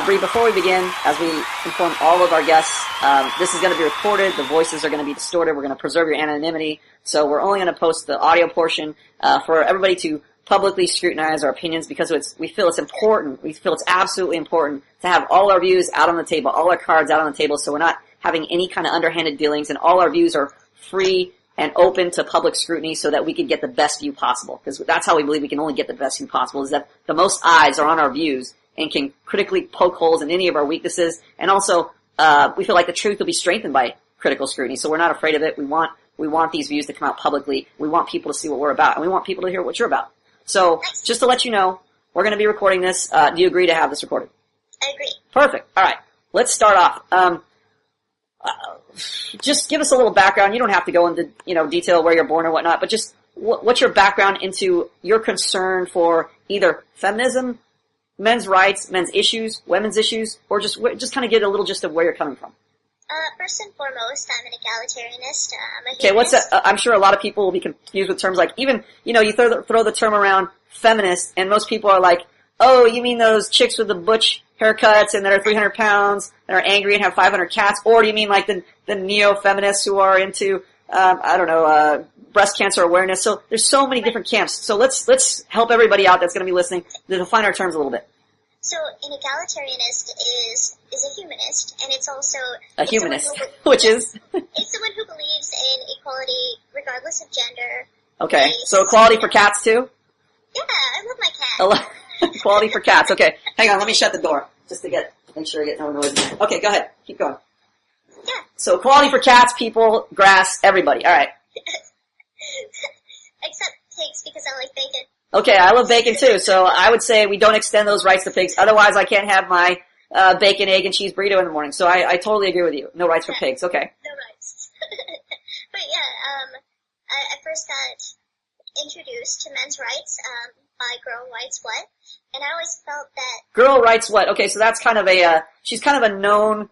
Bree, before we begin, as we inform all of our guests, this is going to be recorded. The voices are going to be distorted. We're going to preserve your anonymity. So we're only going to post the audio portion for everybody to publicly scrutinize our opinions because we feel it's important. We feel it's absolutely important to have all our views out on the table, all our cards out on the table, so we're not having any kind of underhanded dealings, and all our views are free and open to public scrutiny so that we can get the best view possible. Because that's how we believe we can only get the best view possible, is that the most eyes are on our views and can critically poke holes in any of our weaknesses. And also, we feel like the truth will be strengthened by critical scrutiny. So we're not afraid of it. We want these views to come out publicly. We want people to see what we're about, and we want people to hear what you're about. So, just to let you know, we're going to be recording this. Do you agree to have this recorded? I agree. Perfect. All right. Let's start off. Just give us a little background. You don't have to go into, detail where you're born or whatnot, but just what's your background into your concern for either feminism, men's rights, men's issues, women's issues, or just kind of get a little gist of where you're coming from. First and foremost, I'm an egalitarianist. I'm a okay, what's that? I'm sure a lot of people will be confused with terms like, even, you throw the term around feminist, and most people are like, oh, you mean those chicks with the butch haircuts and that are 300 pounds that are angry and have 500 cats? Or do you mean like the neo-feminists who are into, breast cancer awareness? So there's so many different camps. So let's help everybody out that's going to be listening to define our terms a little bit. So an egalitarianist is a humanist, and it's also a humanist, which is it's someone who believes in equality regardless of gender. Okay, so equality for cats too? Yeah, I love my cat. Equality for cats. Okay, hang on, let me shut the door just to make sure I get no noise in there. Okay, go ahead, keep going. Yeah. So equality for cats, people, grass, everybody. All right. Except pigs, because I like bacon. Okay, I love bacon too, so I would say we don't extend those rights to pigs. Otherwise, I can't have my bacon, egg, and cheese burrito in the morning. So I totally agree with you. No rights for pigs. Okay. No rights. But yeah, I first got introduced to men's rights by Girl Writes What, and I always felt that Girl Writes What. Okay, so that's kind of she's kind of a known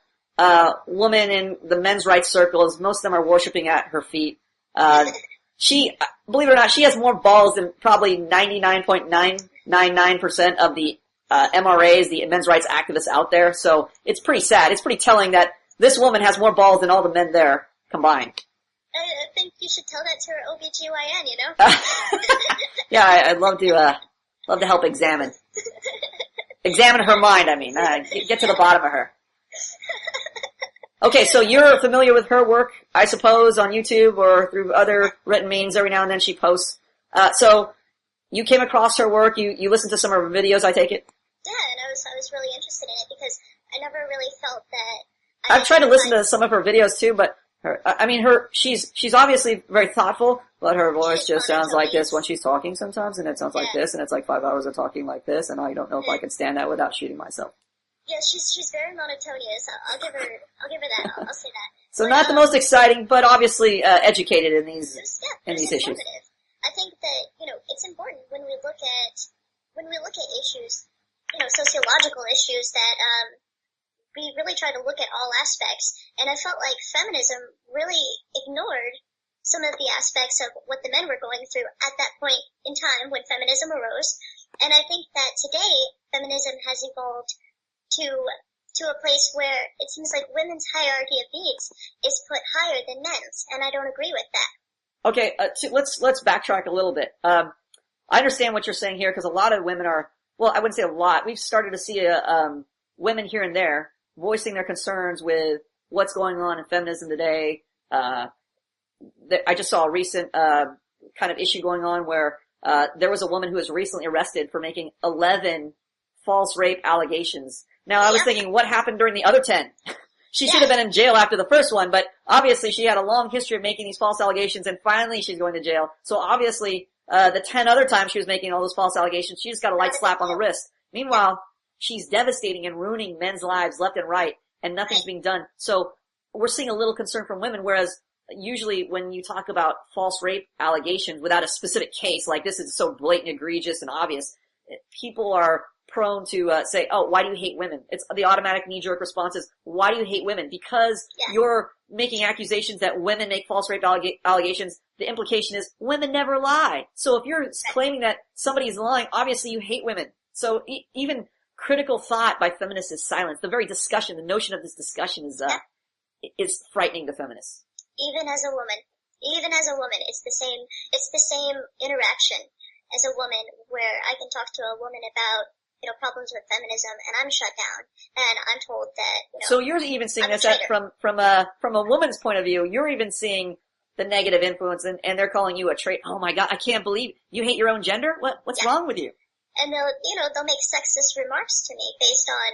woman in the men's rights circles. Most of them are worshiping at her feet. She, believe it or not, she has more balls than probably 99.999% of the MRAs, the men's rights activists out there. So it's pretty sad. It's pretty telling that this woman has more balls than all the men there combined. I think you should tell that to her OBGYN, Yeah, I'd love to help examine her mind. I mean, get to the bottom of her. Okay, so you're familiar with her work, I suppose, on YouTube or through other written means. Every now and then she posts. So you came across her work. You listened to some of her videos, I take it? Yeah, and I was really interested in it because I never really felt that. I've tried to listen to some of her videos too, but she's obviously very thoughtful, but her voice just sounds like this when she's talking sometimes, and it sounds like this, and it's like 5 hours of talking like this, and I don't know if I can stand that without shooting myself. Yeah, she's very monotonous. I'll give her that. I'll say that. So not the most exciting, but obviously educated in these issues. I think that it's important when we look at issues, sociological issues, that we really try to look at all aspects. And I felt like feminism really ignored some of the aspects of what the men were going through at that point in time when feminism arose. And I think that today feminism has evolved to a place where it seems like women's hierarchy of needs is put higher than men's, and I don't agree with that. Okay, let's backtrack a little bit. I understand what you're saying here because a lot of women are, well, I wouldn't say a lot. We've started to see women here and there voicing their concerns with what's going on in feminism today. I just saw a recent kind of issue going on where there was a woman who was recently arrested for making 11 false rape allegations. Now, I was thinking, what happened during the other 10? She should have been in jail after the first one, but obviously she had a long history of making these false allegations, and finally she's going to jail. So obviously, the 10 other times she was making all those false allegations, she just got a light slap on the wrist. Meanwhile, she's devastating and ruining men's lives left and right, and nothing's being done. So we're seeing a little concern from women, whereas usually when you talk about false rape allegations without a specific case, like this is so blatant, egregious, and obvious, people are prone to say, oh, why do you hate women? It's the automatic knee-jerk response is, why do you hate women? Because you're making accusations that women make false rape allegations. The implication is women never lie. So if you're claiming that somebody's lying, obviously you hate women. So even critical thought by feminists is silenced. The very discussion, the notion of this discussion is frightening to feminists. Even as a woman, it's the same interaction as a woman where I can talk to a woman about, problems with feminism and I'm shut down and I'm told that, So you're even seeing this from a woman's point of view, you're even seeing the negative influence and they're calling you a traitor. Oh my God, I can't believe you hate your own gender? What's wrong with you? And they'll make sexist remarks to me based on,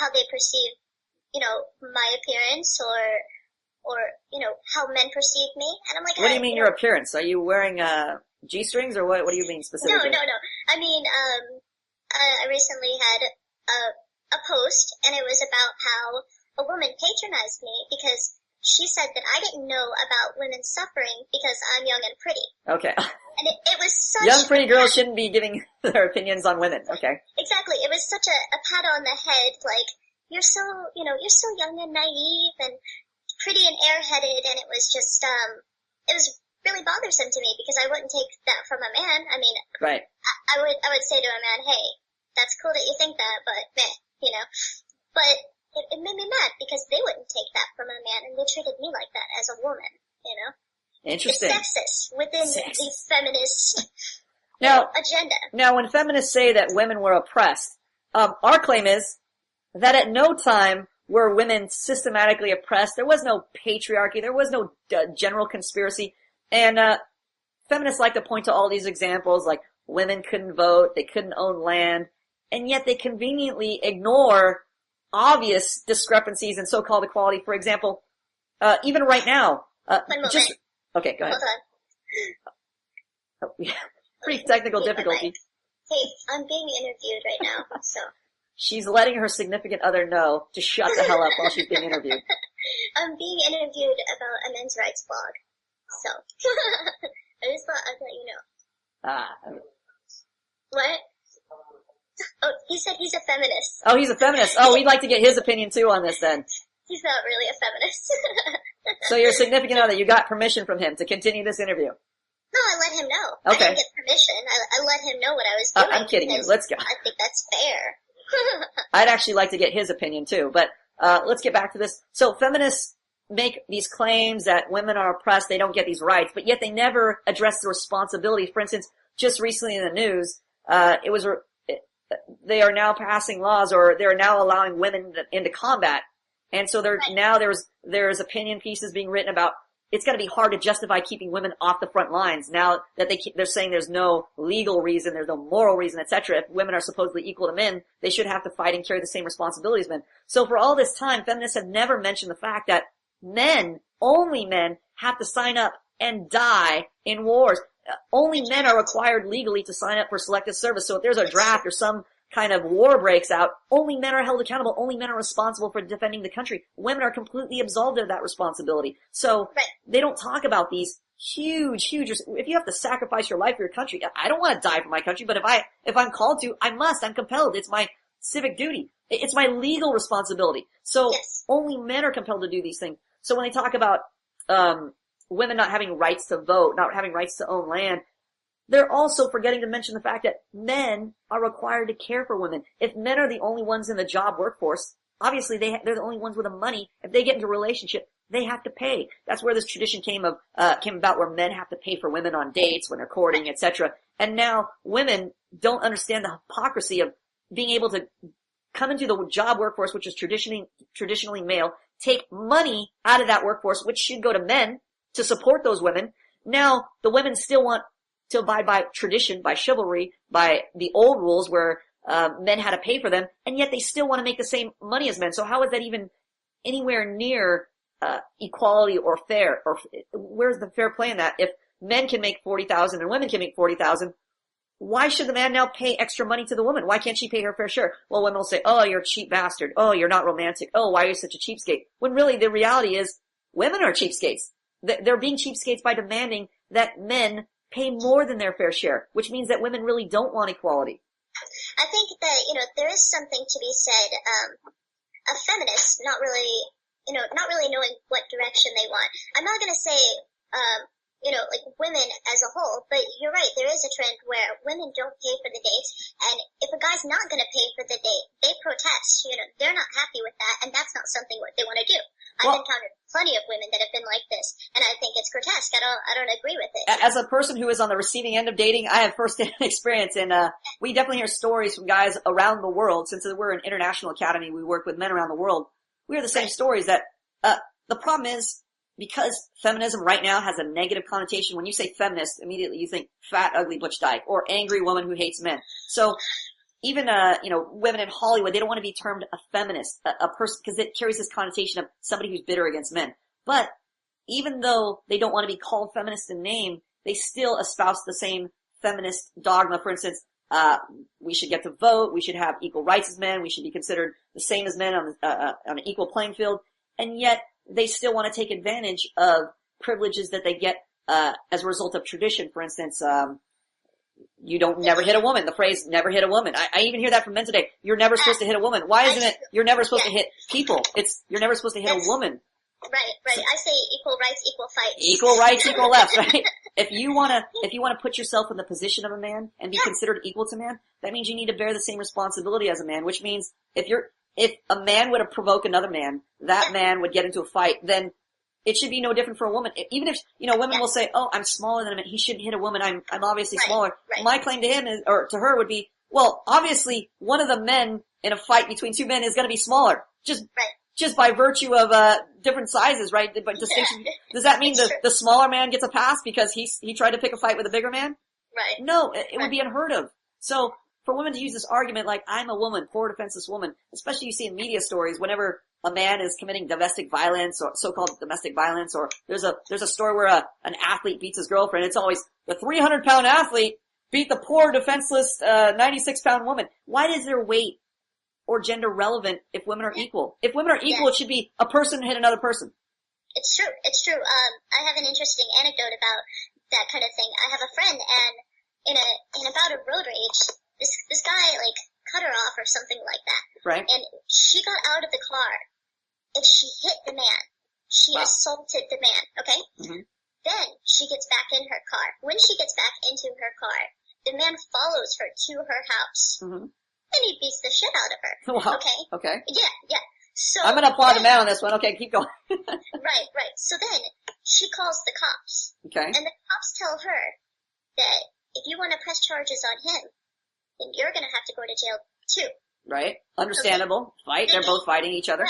how they perceive, my appearance or, how men perceive me. And I'm like, what do you mean your appearance? Are you wearing, G-strings or what do you mean specifically? No. I mean, I recently had a post and it was about how a woman patronized me because she said that I didn't know about women suffering because I'm young and pretty. Okay. And it was such young pretty girls shouldn't be giving their opinions on women. Okay. Exactly. It was such a pat on the head, like, you're so young and naive and pretty and airheaded, and it was just, it was really bothersome to me because I wouldn't take that from a man. I mean, right. I would say to a man, hey, that's cool that you think that, but meh, But it made me mad because they wouldn't take that from a man and they treated me like that as a woman, Interesting. It's sexist within the feminist agenda. Now, when feminists say that women were oppressed, our claim is that at no time were women systematically oppressed. There was no patriarchy. There was no general conspiracy. And feminists like to point to all these examples, like women couldn't vote, they couldn't own land, and yet they conveniently ignore obvious discrepancies in so-called equality. For example, even right now, okay, go ahead. Hold on. Pretty technical difficulty. Hey, I'm being interviewed right now, so. She's letting her significant other know to shut the hell up while she's being interviewed. I'm being interviewed about a men's rights blog, so. I just thought I'd let you know. What? Oh, he said he's a feminist. Oh, he's a feminist. Oh, we'd like to get his opinion too on this then. He's not really a feminist. So your significant other, you got permission from him to continue this interview? No, I let him know. Okay. I didn't get permission. I let him know what I was doing. I'm kidding you. Let's go. I think that's fair. I'd actually like to get his opinion too, but let's get back to this. So feminists make these claims that women are oppressed, they don't get these rights, but yet they never address the responsibility. For instance, just recently in the news, they are now passing laws, or they're now allowing women into combat. And so now there's opinion pieces being written about it's going to be hard to justify keeping women off the front lines now that they're saying there's no legal reason, there's no moral reason, etc. If women are supposedly equal to men, they should have to fight and carry the same responsibilities as men. So for all this time, feminists have never mentioned the fact that only men have to sign up and die in wars. Only men are required legally to sign up for selective service. So if there's a draft or some kind of war breaks out, only men are held accountable. Only men are responsible for defending the country. Women are completely absolved of that responsibility. So they don't talk about these huge, if you have to sacrifice your life for your country, I don't want to die for my country, but if I'm called to, I must, I'm compelled. It's my civic duty. It's my legal responsibility. So only men are compelled to do these things. So when they talk about, women not having rights to vote, not having rights to own land, they're also forgetting to mention the fact that men are required to care for women. If men are the only ones in the job workforce, obviously they're the only ones with the money. If they get into a relationship, they have to pay. That's where this tradition came about, where men have to pay for women on dates when they're courting, etc. And now women don't understand the hypocrisy of being able to come into the job workforce, which is traditionally male, take money out of that workforce, which should go to men to support those women. Now the women still want to abide by tradition, by chivalry, by the old rules where men had to pay for them, and yet they still want to make the same money as men. So how is that even anywhere near equality or fair? Or where's the fair play in that? If men can make $40,000 and women can make $40,000, why should the man now pay extra money to the woman? Why can't she pay her fair share? Well, women will say, "Oh, you're a cheap bastard. Oh, you're not romantic. Oh, why are you such a cheapskate?" When really the reality is women are cheapskates. They're being cheapskates by demanding that men pay more than their fair share, which means that women really don't want equality. I think that, there is something to be said, of feminists not really knowing what direction they want. I'm not gonna say, like women as a whole. But you're right, there is a trend where women don't pay for the dates, and if a guy's not going to pay for the date, they protest. They're not happy with that, and that's not something what they want to do. I've encountered plenty of women that have been like this, and I think it's grotesque. I don't agree with it. As a person who is on the receiving end of dating, I have firsthand experience, and we definitely hear stories from guys around the world. Since we're an international academy, we work with men around the world. We hear the same stories that the problem is, because feminism right now has a negative connotation. When you say feminist, immediately you think fat, ugly butch dyke, or angry woman who hates men. So even women in Hollywood, they don't want to be termed a feminist, a person, because it carries this connotation of somebody who's bitter against men. But even though they don't want to be called feminist in name, they still espouse the same feminist dogma. For instance, we should get to vote, we should have equal rights as men, we should be considered the same as men on an equal playing field, and yet they still want to take advantage of privileges that they get as a result of tradition. For instance, you don't never hit a woman. The phrase "never hit a woman." I even hear that from men today. You're never supposed to hit a woman. Why isn't it? You're never supposed to hit people. You're never supposed to hit a woman. Right. I say equal rights, equal fights. Equal rights, equal left, right? If you wanna put yourself in the position of a man and be considered equal to man, that means you need to bear the same responsibility as a man, which means if a man were to provoke another man, that man would get into a fight, then it should be no different for a woman. Even if, women will say, oh, I'm smaller than him, he shouldn't hit a woman, I'm obviously smaller. Right. My claim to him or to her would be, well, obviously one of the men in a fight between two men is gonna be smaller. Just by virtue of different sizes, right? But distinction. Does that mean the smaller man gets a pass because he tried to pick a fight with a bigger man? Right. No, it would be unheard of. So for women to use this argument like, I'm a woman, poor defenseless woman, especially you see in media stories whenever a man is committing domestic violence or so-called domestic violence, or there's a story where an athlete beats his girlfriend. It's always the 300-pound athlete beat the poor defenseless 96-pound woman. Why is their weight or gender relevant if women are equal? If women are equal, it should be a person hit another person. It's true. I have an interesting anecdote about that kind of thing. I have a friend, and in about a road rage, this guy cut her off or something like that. Right. And she got out of the car and she hit the man. She assaulted the man. Okay. Mm-hmm. Then she gets back in her car. When she gets back into her car, the man follows her to her house. Mm-hmm. And he beats the shit out of her. Wow. Okay? Yeah. So I'm gonna applaud the man on this one. Okay, keep going. Right. So then, she calls the cops. Okay. And the cops tell her that if you want to press charges on him, then you're gonna have to go to jail too. Right. Understandable. Okay. They're both fighting each other.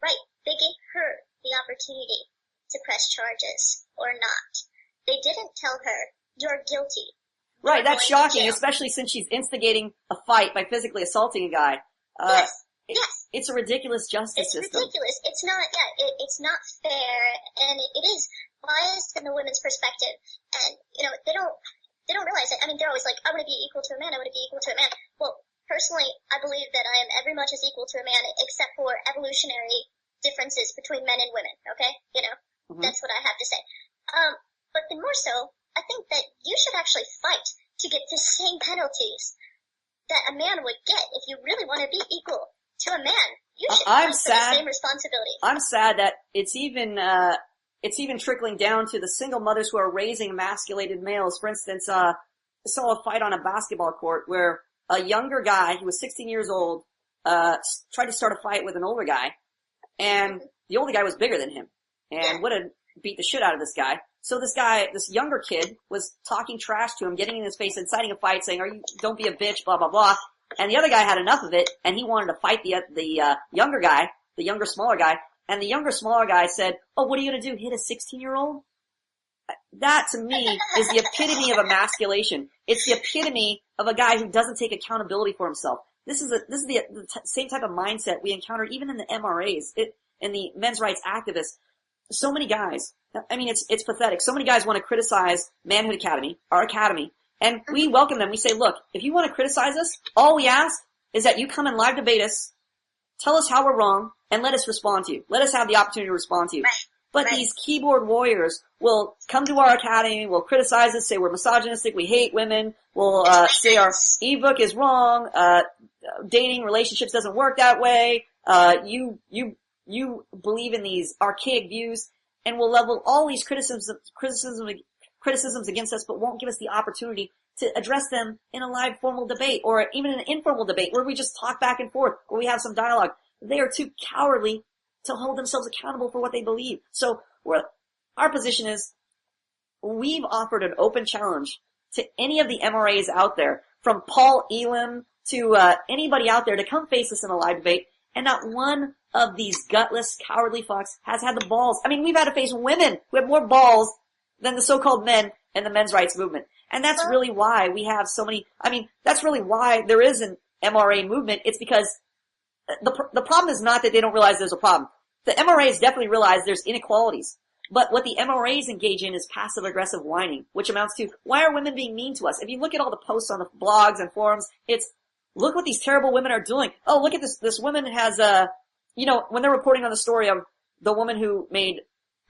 Right. They gave her the opportunity to press charges or not. They didn't tell her, you're guilty. Right, that's shocking, especially since she's instigating a fight by physically assaulting a guy. Yes. It's a ridiculous justice system. It's ridiculous. It's not, it's not fair, and it is biased in the women's perspective. And, they don't realize it. I mean, they're always like, I want to be equal to a man, I want to be equal to a man. Well, personally, I believe that I am every much as equal to a man, except for evolutionary differences between men and women, okay? Mm-hmm. That's what I have to say. But then more so, I think that you should actually fight to get the same penalties that a man would get if you really want to be equal to a man. You should fight for the same responsibility. I'm sad that it's even trickling down to the single mothers who are raising emasculated males. For instance, I saw a fight on a basketball court where a younger guy, he was 16 years old, tried to start a fight with an older guy, and the older guy was bigger than him and would have beat the shit out of this guy. So this younger kid was talking trash to him, getting in his face, inciting a fight, saying, don't be a bitch, blah, blah, blah. And the other guy had enough of it, and he wanted to fight the younger guy, the younger, smaller guy. And the younger, smaller guy said, oh, what are you gonna do, hit a 16-year-old? That, to me, is the epitome of emasculation. It's the epitome of a guy who doesn't take accountability for himself. This is the same type of mindset we encounter even in the MRAs, in the men's rights activists. So many guys, I mean, it's pathetic. So many guys want to criticize Manhood Academy, our academy, and we welcome them. We say, look, if you want to criticize us, all we ask is that you come and live debate us, tell us how we're wrong, and let us respond to you. Let us have the opportunity to respond to you. But these keyboard warriors will come to our academy, will criticize us, say we're misogynistic, we hate women, will say our ebook is wrong, dating relationships doesn't work that way, you believe in these archaic views, and will level all these criticisms criticisms against us, but won't give us the opportunity to address them in a live formal debate or even an informal debate where we just talk back and forth, where we have some dialogue. They are too cowardly to hold themselves accountable for what they believe. So our position is we've offered an open challenge to any of the MRAs out there, from Paul Elam to anybody out there, to come face us in a live debate, and not one of these gutless, cowardly fucks has had the balls. I mean, we've had to face women who have more balls than the so-called men in the men's rights movement. And that's really why we have so many, that's really why there is an MRA movement. It's because the problem is not that they don't realize there's a problem. The MRAs definitely realize there's inequalities. But what the MRAs engage in is passive-aggressive whining, which amounts to, why are women being mean to us? If you look at all the posts on the blogs and forums, it's, look what these terrible women are doing. Oh, look at this woman has, when they're reporting on the story of the woman who made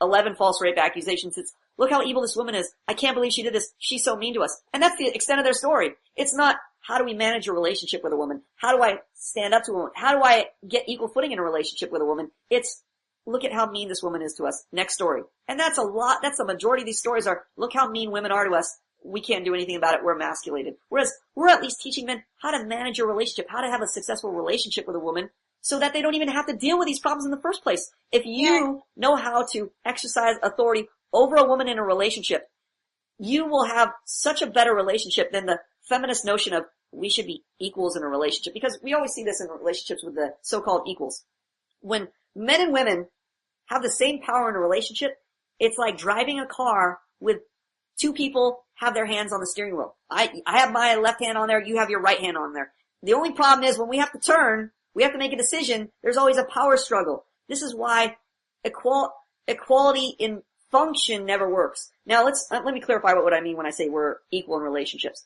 11 false rape accusations, it's, look how evil this woman is. I can't believe she did this. She's so mean to us. And that's the extent of their story. It's not, how do we manage a relationship with a woman? How do I stand up to a woman? How do I get equal footing in a relationship with a woman? It's, look at how mean this woman is to us. Next story. And that's the majority of these stories are, look how mean women are to us. We can't do anything about it. We're emasculated. Whereas we're at least teaching men how to manage a relationship, how to have a successful relationship with a woman so that they don't even have to deal with these problems in the first place. If you know how to exercise authority over a woman in a relationship, you will have such a better relationship than the feminist notion of we should be equals in a relationship. Because we always see this in relationships with the so-called equals. When men and women have the same power in a relationship, it's like driving a car with two people have their hands on the steering wheel. I have my left hand on there, you have your right hand on there. The only problem is when we have to turn, we have to make a decision, there's always a power struggle. This is why equality in function never works. Now let me clarify what I mean when I say we're equal in relationships.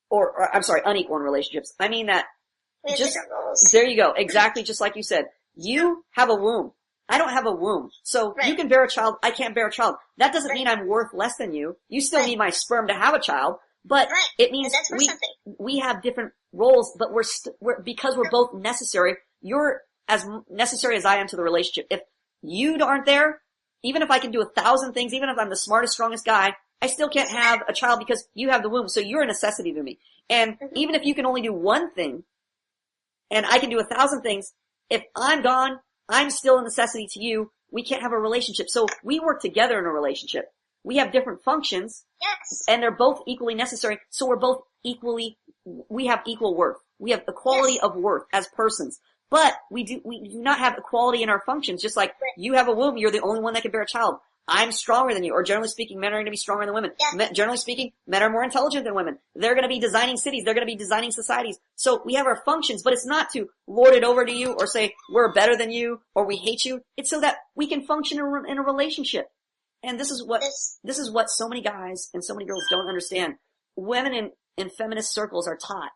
Or I'm sorry, unequal in relationships. I mean that there you go, exactly just like you said. You have a womb. I don't have a womb. So you can bear a child, I can't bear a child. That doesn't mean I'm worth less than you. You still need my sperm to have a child, but it means we have different roles, but because we're both necessary, you're as necessary as I am to the relationship. If you aren't there, even if I can do 1,000 things, even if I'm the smartest, strongest guy, I still can't have a child because you have the womb. So you're a necessity to me. And even if you can only do one thing, and I can do 1,000 things, if I'm gone, I'm still a necessity to you. We can't have a relationship. So we work together in a relationship. We have different functions. Yes. And they're both equally necessary. So we have equal worth. We have equality of worth as persons. But we do not have equality in our functions. Just like you have a womb, you're the only one that can bear a child. I'm stronger than you, or generally speaking, men are going to be stronger than women. Yeah. Generally speaking, men are more intelligent than women. They're going to be designing cities. They're going to be designing societies. So we have our functions, but it's not to lord it over to you or say we're better than you or we hate you. It's so that we can function in a relationship. And this is what so many guys and so many girls don't understand. Women in feminist circles are taught,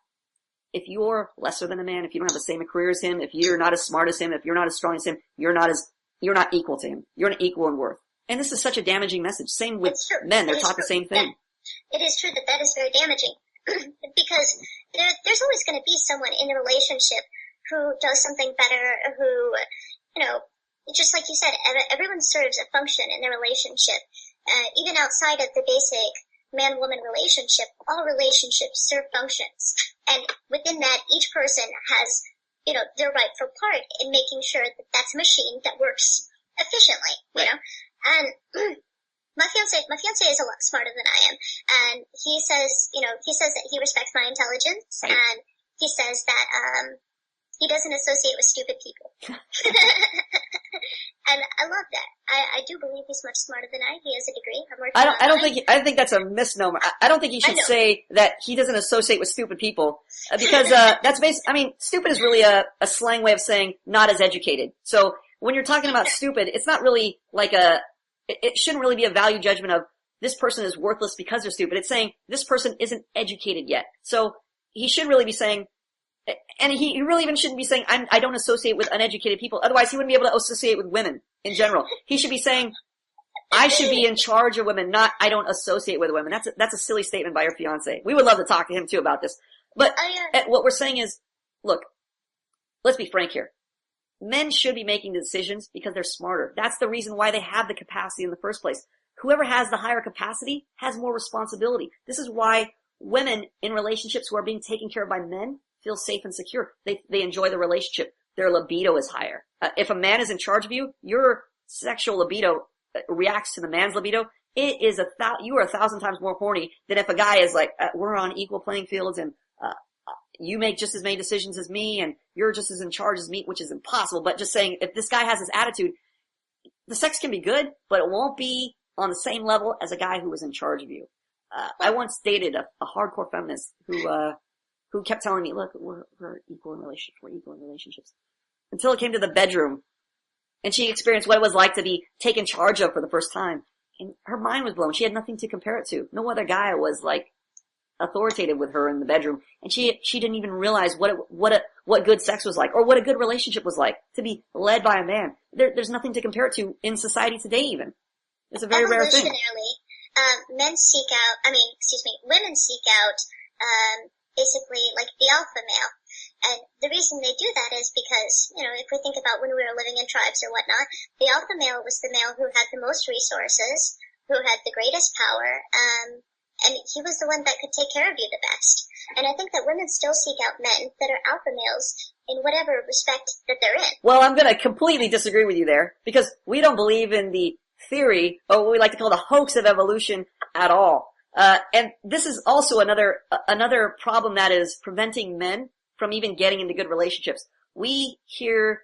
if you're lesser than a man, if you don't have the same career as him, if you're not as smart as him, if you're not as strong as him, you're not equal to him. You're not equal in worth. And this is such a damaging message. Same with men. They're taught the same thing. Yeah. It is true that is very damaging. Because there's always going to be someone in a relationship who does something better, who, just like you said, everyone serves a function in their relationship. Even outside of the basic man-woman relationship, all relationships serve functions. And within that, each person has, their rightful part in making sure that that's a machine that works efficiently, you know? And my fiance is a lot smarter than I am, and he says that he respects my intelligence, and he says that he doesn't associate with stupid people. And I love that. I do believe he's much smarter than I. He has a degree. I think that's a misnomer. I don't think he should say that he doesn't associate with stupid people, because that's stupid is really a slang way of saying not as educated. So when you're talking about stupid, it's not really like it shouldn't really be a value judgment of this person is worthless because they're stupid. It's saying this person isn't educated yet. So he should really be saying, and he really even shouldn't be saying, I don't associate with uneducated people. Otherwise he wouldn't be able to associate with women in general. He should be saying, I should be in charge of women, not I don't associate with women. That's a silly statement by your fiance. We would love to talk to him too about this. But what we're saying is, look, let's be frank here. Men should be making decisions because they're smarter. That's the reason why they have the capacity in the first place. whoever has the higher capacity has more responsibility. This is why women in relationships who are being taken care of by men feel safe and secure. They enjoy the relationship. Their libido is higher. If a man is in charge of you, your sexual libido reacts to the man's libido. It is you are 1,000 times more horny than if a guy is like, we're on equal playing fields and, you make just as many decisions as me and you're just as in charge as me, which is impossible. But just saying, if this guy has this attitude, the sex can be good, but it won't be on the same level as a guy who was in charge of you. I once dated a hardcore feminist who kept telling me, look, we're equal in relationships, we're equal in relationships. Until it came to the bedroom and she experienced what it was like to be taken charge of for the first time. And her mind was blown. She had nothing to compare it to. No other guy was like authoritative with her in the bedroom. And she didn't even realize what good sex was like or what a good relationship was like to be led by a man. There's nothing to compare it to in society today even. It's a very rare thing. Women seek out, basically like the alpha male. And the reason they do that is because, if we think about when we were living in tribes or whatnot, the alpha male was the male who had the most resources, who had the greatest power, and he was the one that could take care of you the best. And I think that women still seek out men that are alpha males in whatever respect that they're in. Well, I'm gonna completely disagree with you there, because we don't believe in the theory, or what we like to call the hoax of evolution at all. And this is also another problem that is preventing men from even getting into good relationships. We hear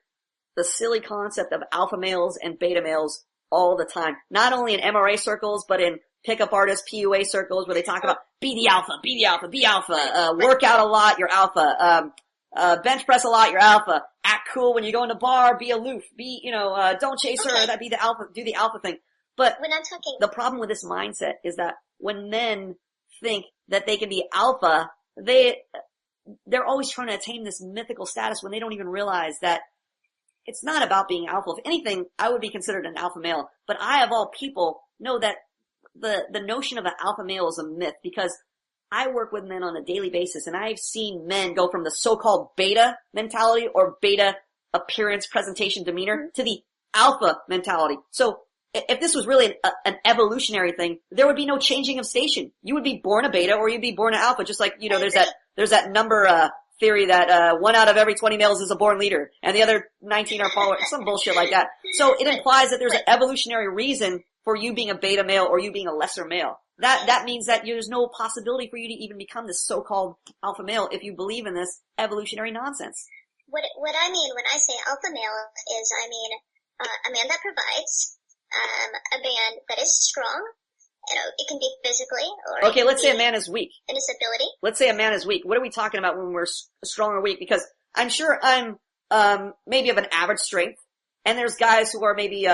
the silly concept of alpha males and beta males all the time. Not only in MRA circles, but in pickup artist PUA circles where they talk about be the alpha, be the alpha, be alpha, work out a lot, you're alpha, bench press a lot, you're alpha, act cool when you go in the bar, be aloof, don't chase her, that be the alpha, do the alpha thing. But when I'm talking, the problem with this mindset is that when men think that they can be alpha, they're always trying to attain this mythical status when they don't even realize that it's not about being alpha. If anything, I would be considered an alpha male, but I of all people know that the notion of an alpha male is a myth, because I work with men on a daily basis and I've seen men go from the so-called beta mentality or beta appearance, presentation, demeanor to the alpha mentality. So if this was really an evolutionary thing, there would be no changing of station. You would be born a beta or you'd be born an alpha, just like, there's that number, theory that, 1 out of every 20 males is a born leader and the other 19 are followers, some bullshit like that. So it implies that there's an evolutionary reason for you being a beta male or you being a lesser male. That means that there's no possibility for you to even become this so-called alpha male if you believe in this evolutionary nonsense. What I mean when I say alpha male is, a man that provides, a man that is strong. It can be physically or... Okay, let's say a man is weak. In his ability. Let's say a man is weak. What are we talking about when we're strong or weak? Because I'm sure I'm, maybe of an average strength, and there's guys who are maybe,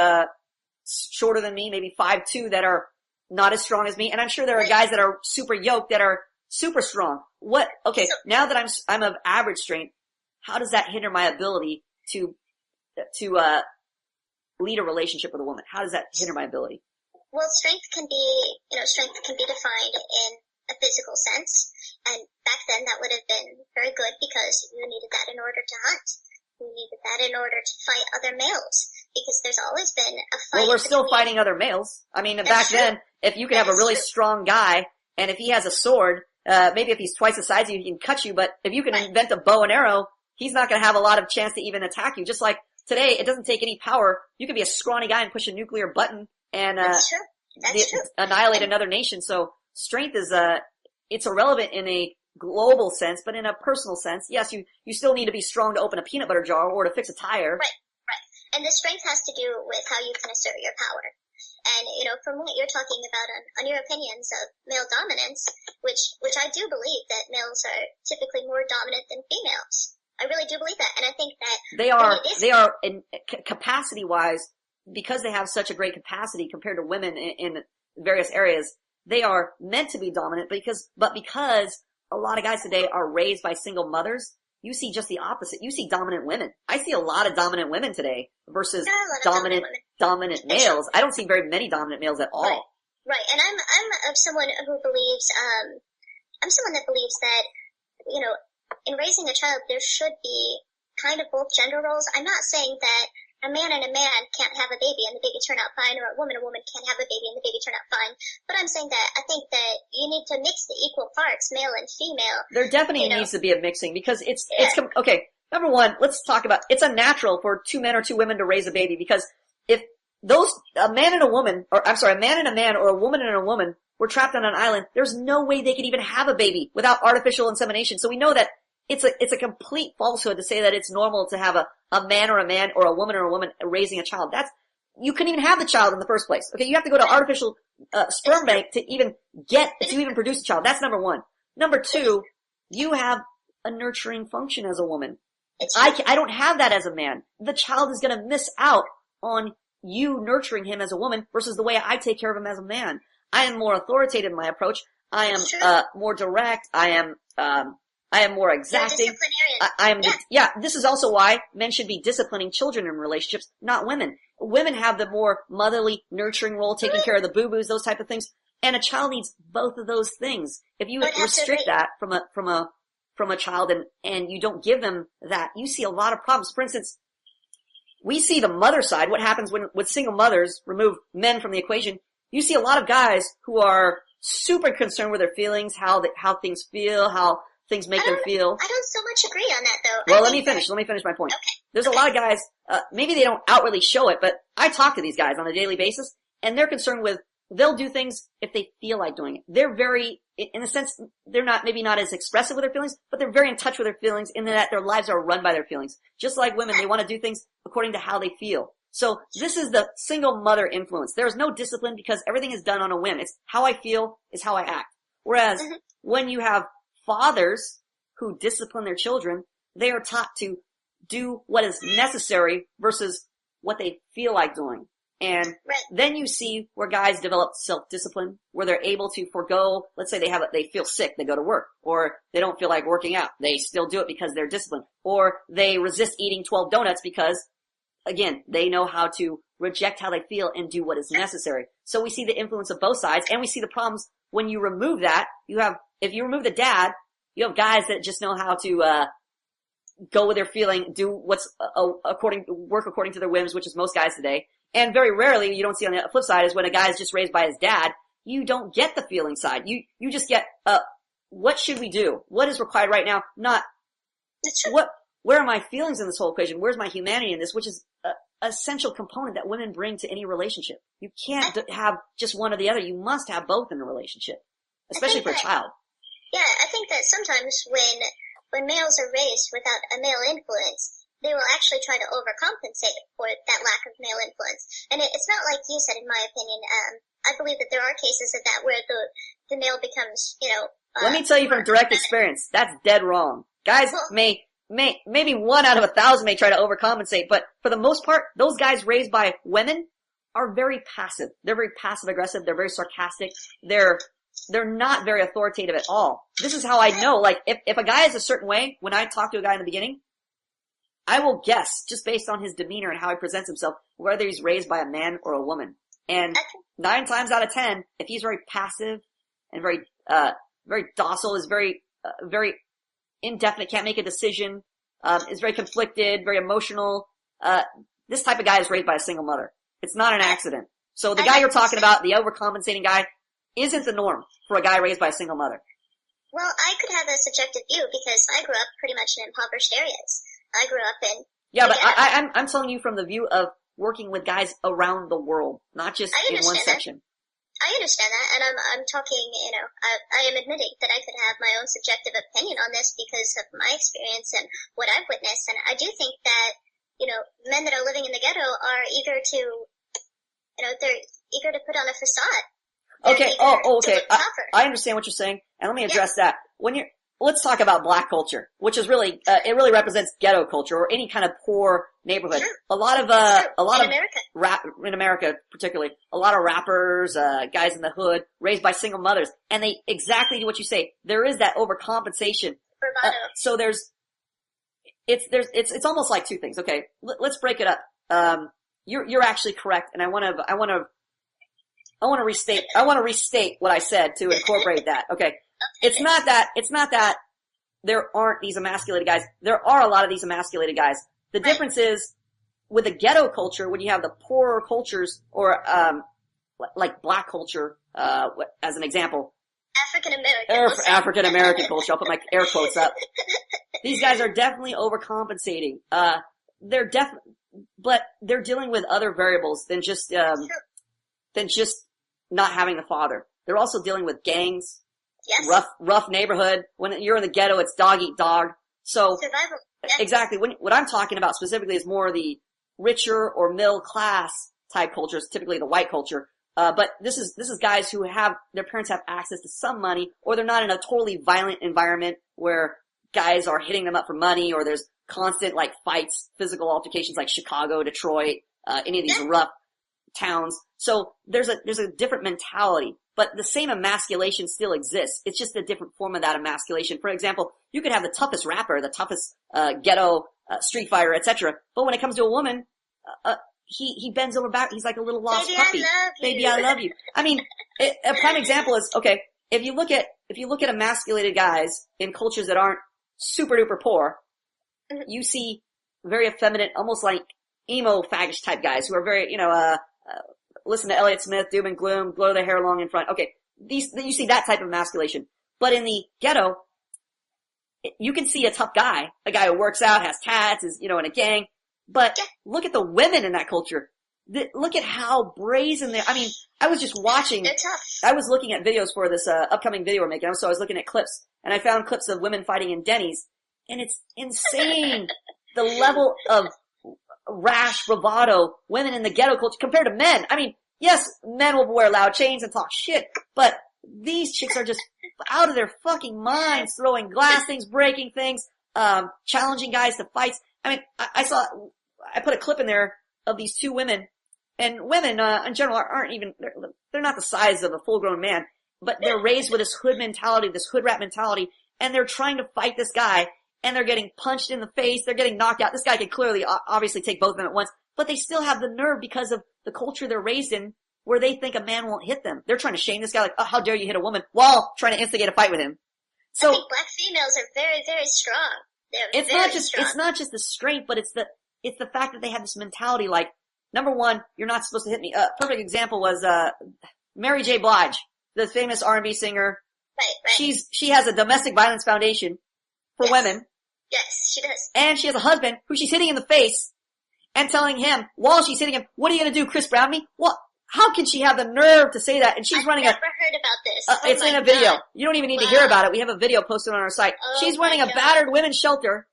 shorter than me, maybe 5'2", that are not as strong as me, and I'm sure there are guys that are super yoked that are super strong. Now that I'm of average strength, how does that hinder my ability to lead a relationship with a woman? How does that hinder my ability? Well, strength can be defined in a physical sense, and back then that would have been very good because you needed that in order to hunt. You needed that in order to fight other males, because there's always been a fight. Well, we're still fighting other males. I mean, back then, if you can have a really strong guy, and if he has a sword, maybe if he's twice the size of you, he can cut you, but if you can invent a bow and arrow, he's not going to have a lot of chance to even attack you. Just like today, it doesn't take any power. You can be a scrawny guy and push a nuclear button and That's true. annihilate another nation. So strength is it's irrelevant in a global sense, but in a personal sense, yes, you still need to be strong to open a peanut butter jar or to fix a tire. Right. And the strength has to do with how you can assert your power. And, from what you're talking about on your opinions of male dominance, which I do believe that males are typically more dominant than females. I really do believe that. And I think that they are in capacity wise, because they have such a great capacity compared to women in various areas, they are meant to be dominant because a lot of guys today are raised by single mothers. You see just the opposite. You see dominant women. I see a lot of dominant women today versus dominant males. I don't see very many dominant males at all. Right. And I'm someone who believes, I'm someone that believes that, in raising a child, there should be kind of both gender roles. I'm not saying that a man and a man can't have a baby and the baby turn out fine, or a woman can't have a baby and the baby turn out fine. But I'm saying that I think that you need to mix the equal parts, male and female. There definitely needs to be a mixing because okay. Number one, let's talk about, it's unnatural for two men or two women to raise a baby because if a man and a woman, or I'm sorry, a man and a man or a woman and a woman were trapped on an island, there's no way they could even have a baby without artificial insemination. So we know that it's a complete falsehood to say that it's normal to have a man or a woman raising a child. You couldn't even have the child in the first place. Okay, you have to go to artificial sperm bank to even produce a child. That's number one. Number two, you have a nurturing function as a woman. I don't have that as a man. The child is going to miss out on you nurturing him as a woman versus the way I take care of him as a man. I am more authoritative in my approach. I am more direct. I am more exacting. This is also why men should be disciplining children in relationships, not women. Women have the more motherly, nurturing role, taking care of the boo-boos, those type of things. And a child needs both of those things. If you restrict that from a child and you don't give them that, you see a lot of problems. For instance, we see the mother side, what happens when single mothers remove men from the equation. You see a lot of guys who are super concerned with their feelings, how things feel, how things make them feel. I don't so much agree on that though. Well, let me finish my point. Okay. There's a lot of guys, maybe they don't outwardly show it, but I talk to these guys on a daily basis and they're concerned with, they'll do things if they feel like doing it. They're very, in a sense, they're maybe not as expressive with their feelings, but they're very in touch with their feelings in that their lives are run by their feelings. Just like women, they want to do things according to how they feel. So this is the single mother influence. There is no discipline because everything is done on a whim. It's how I feel is how I act. Whereas when you have fathers who discipline their children, they are taught to do what is necessary versus what they feel like doing. And then you see where guys develop self-discipline, where they're able to forego, let's say they feel sick, they go to work, or they don't feel like working out. They still do it because they're disciplined. Or they resist eating 12 donuts because, again, they know how to reject how they feel and do what is necessary. So we see the influence of both sides, and we see the problems when you remove that. If you remove the dad, you have guys that just know how to, go with their feeling, do what's, work according to their whims, which is most guys today. And very rarely, you don't see on the flip side, is when a guy is just raised by his dad, you don't get the feeling side. You just get, what should we do? What is required right now? Not, where are my feelings in this whole equation? Where's my humanity in this? Which is an essential component that women bring to any relationship. You can't have just one or the other. You must have both in a relationship, especially for a child. Yeah, I think that sometimes when males are raised without a male influence, they will actually try to overcompensate for that lack of male influence. And it's not like you said, in my opinion. I believe that there are cases of that where the male becomes, let me tell you from direct experience, that's dead wrong. Guys maybe 1 out of 1,000 may try to overcompensate, but for the most part, those guys raised by women are very passive. They're very passive aggressive. They're very sarcastic. They're not very authoritative at all. This is how I know, like, if a guy is a certain way, when I talk to a guy in the beginning, I will guess, just based on his demeanor and how he presents himself, whether he's raised by a man or a woman. And 9 times out of 10, if he's very passive and very docile, is very indefinite, can't make a decision, is very conflicted, very emotional, this type of guy is raised by a single mother. It's not an accident. So the guy you're talking about, the overcompensating guy, isn't the norm for a guy raised by a single mother. Well, I could have a subjective view because I grew up pretty much in impoverished areas. I grew up in... Yeah, but I'm telling you from the view of working with guys around the world, not just in one section. I understand that, and I'm talking, I am admitting that I could have my own subjective opinion on this because of my experience and what I've witnessed, and I do think that, men that are living in the ghetto are eager to, they're eager to put on a facade. Okay, okay. I understand what you're saying, and let me address that. Let's talk about black culture, which is really, it really represents ghetto culture or any kind of poor neighborhood. Sure. In America particularly, a lot of rappers, guys in the hood, raised by single mothers, and they exactly do what you say. There is that overcompensation. So it's almost like two things. Okay, let's break it up. You're actually correct, and I want to restate what I said to incorporate that. Okay. It's not that there aren't these emasculated guys. There are a lot of these emasculated guys. The difference is with the ghetto culture, when you have the poorer cultures, or, like black culture, as an example. African American culture. I'll put my air quotes up. These guys are definitely overcompensating. But they're dealing with other variables than just not having the father. They're also dealing with gangs, yes. rough neighborhood. When you're in the ghetto, it's dog eat dog. So, survival. Yes. Exactly. What I'm talking about specifically is more the richer or middle class type cultures, typically the white culture. But this is guys who their parents have access to some money, or they're not in a totally violent environment where guys are hitting them up for money, or there's constant like fights, physical altercations like Chicago, Detroit, any of these rough towns. So there's a different mentality, but the same emasculation still exists. It's just a different form of that emasculation. For example, you could have the toughest rapper, the toughest, ghetto, street fighter, etc. But when it comes to a woman, he bends over back. He's like a little lost puppy. Baby, I love you. I mean, a prime example is, okay, if you look at emasculated guys in cultures that aren't super duper poor, you see very effeminate, almost like emo faggish type guys who are very, listen to Elliott Smith, doom and gloom, blow their hair long in front. Okay, you see that type of emasculation. But in the ghetto, you can see a tough guy, a guy who works out, has tats, is, in a gang. But look at the women in that culture. Look at how brazen they are. I mean, I was just watching, I was looking at videos for this upcoming video we're making, so I was looking at clips, and I found clips of women fighting in Denny's, and it's insane the level of rash bravado women in the ghetto culture compared to men. I mean, yes, men will wear loud chains and talk shit, but these chicks are just out of their fucking minds, throwing glass things, breaking things, challenging guys to fights. I mean, I put a clip in there of these two women, and women, in general aren't even, they're not the size of a full-grown man, but they're raised with this hood mentality, this hood rat mentality, and they're trying to fight this guy, and they're getting punched in the face, they're getting knocked out. This guy can clearly, obviously take both of them at once, but they still have the nerve because of the culture they're raised in, where they think a man won't hit them. They're trying to shame this guy like, oh, how dare you hit a woman, while trying to instigate a fight with him. So, I think black females are very, very strong. It's not just the strength, but it's the fact that they have this mentality like, number one, you're not supposed to hit me. Perfect example was, Mary J. Blige, the famous R&B singer. Right. She has a domestic violence foundation for women. Yes, she does. And she has a husband who she's hitting in the face and telling him, while she's hitting him, what are you gonna do, Chris Brown me? What? How can she have the nerve to say that? And she's running I've never heard about this. It's in a video. You don't even need to hear about it. We have a video posted on our site. She's running a battered women's shelter,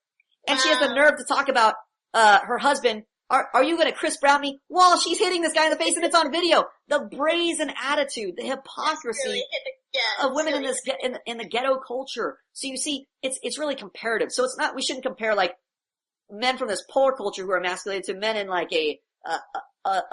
and she has the nerve to talk about, her husband. Are you gonna Chris Brown me? While she's hitting this guy in the face, and it's on video. The brazen attitude, the hypocrisy of women in this, in the ghetto culture. So you see, it's really comparative. So we shouldn't compare like men from this poor culture who are emasculated to men in like a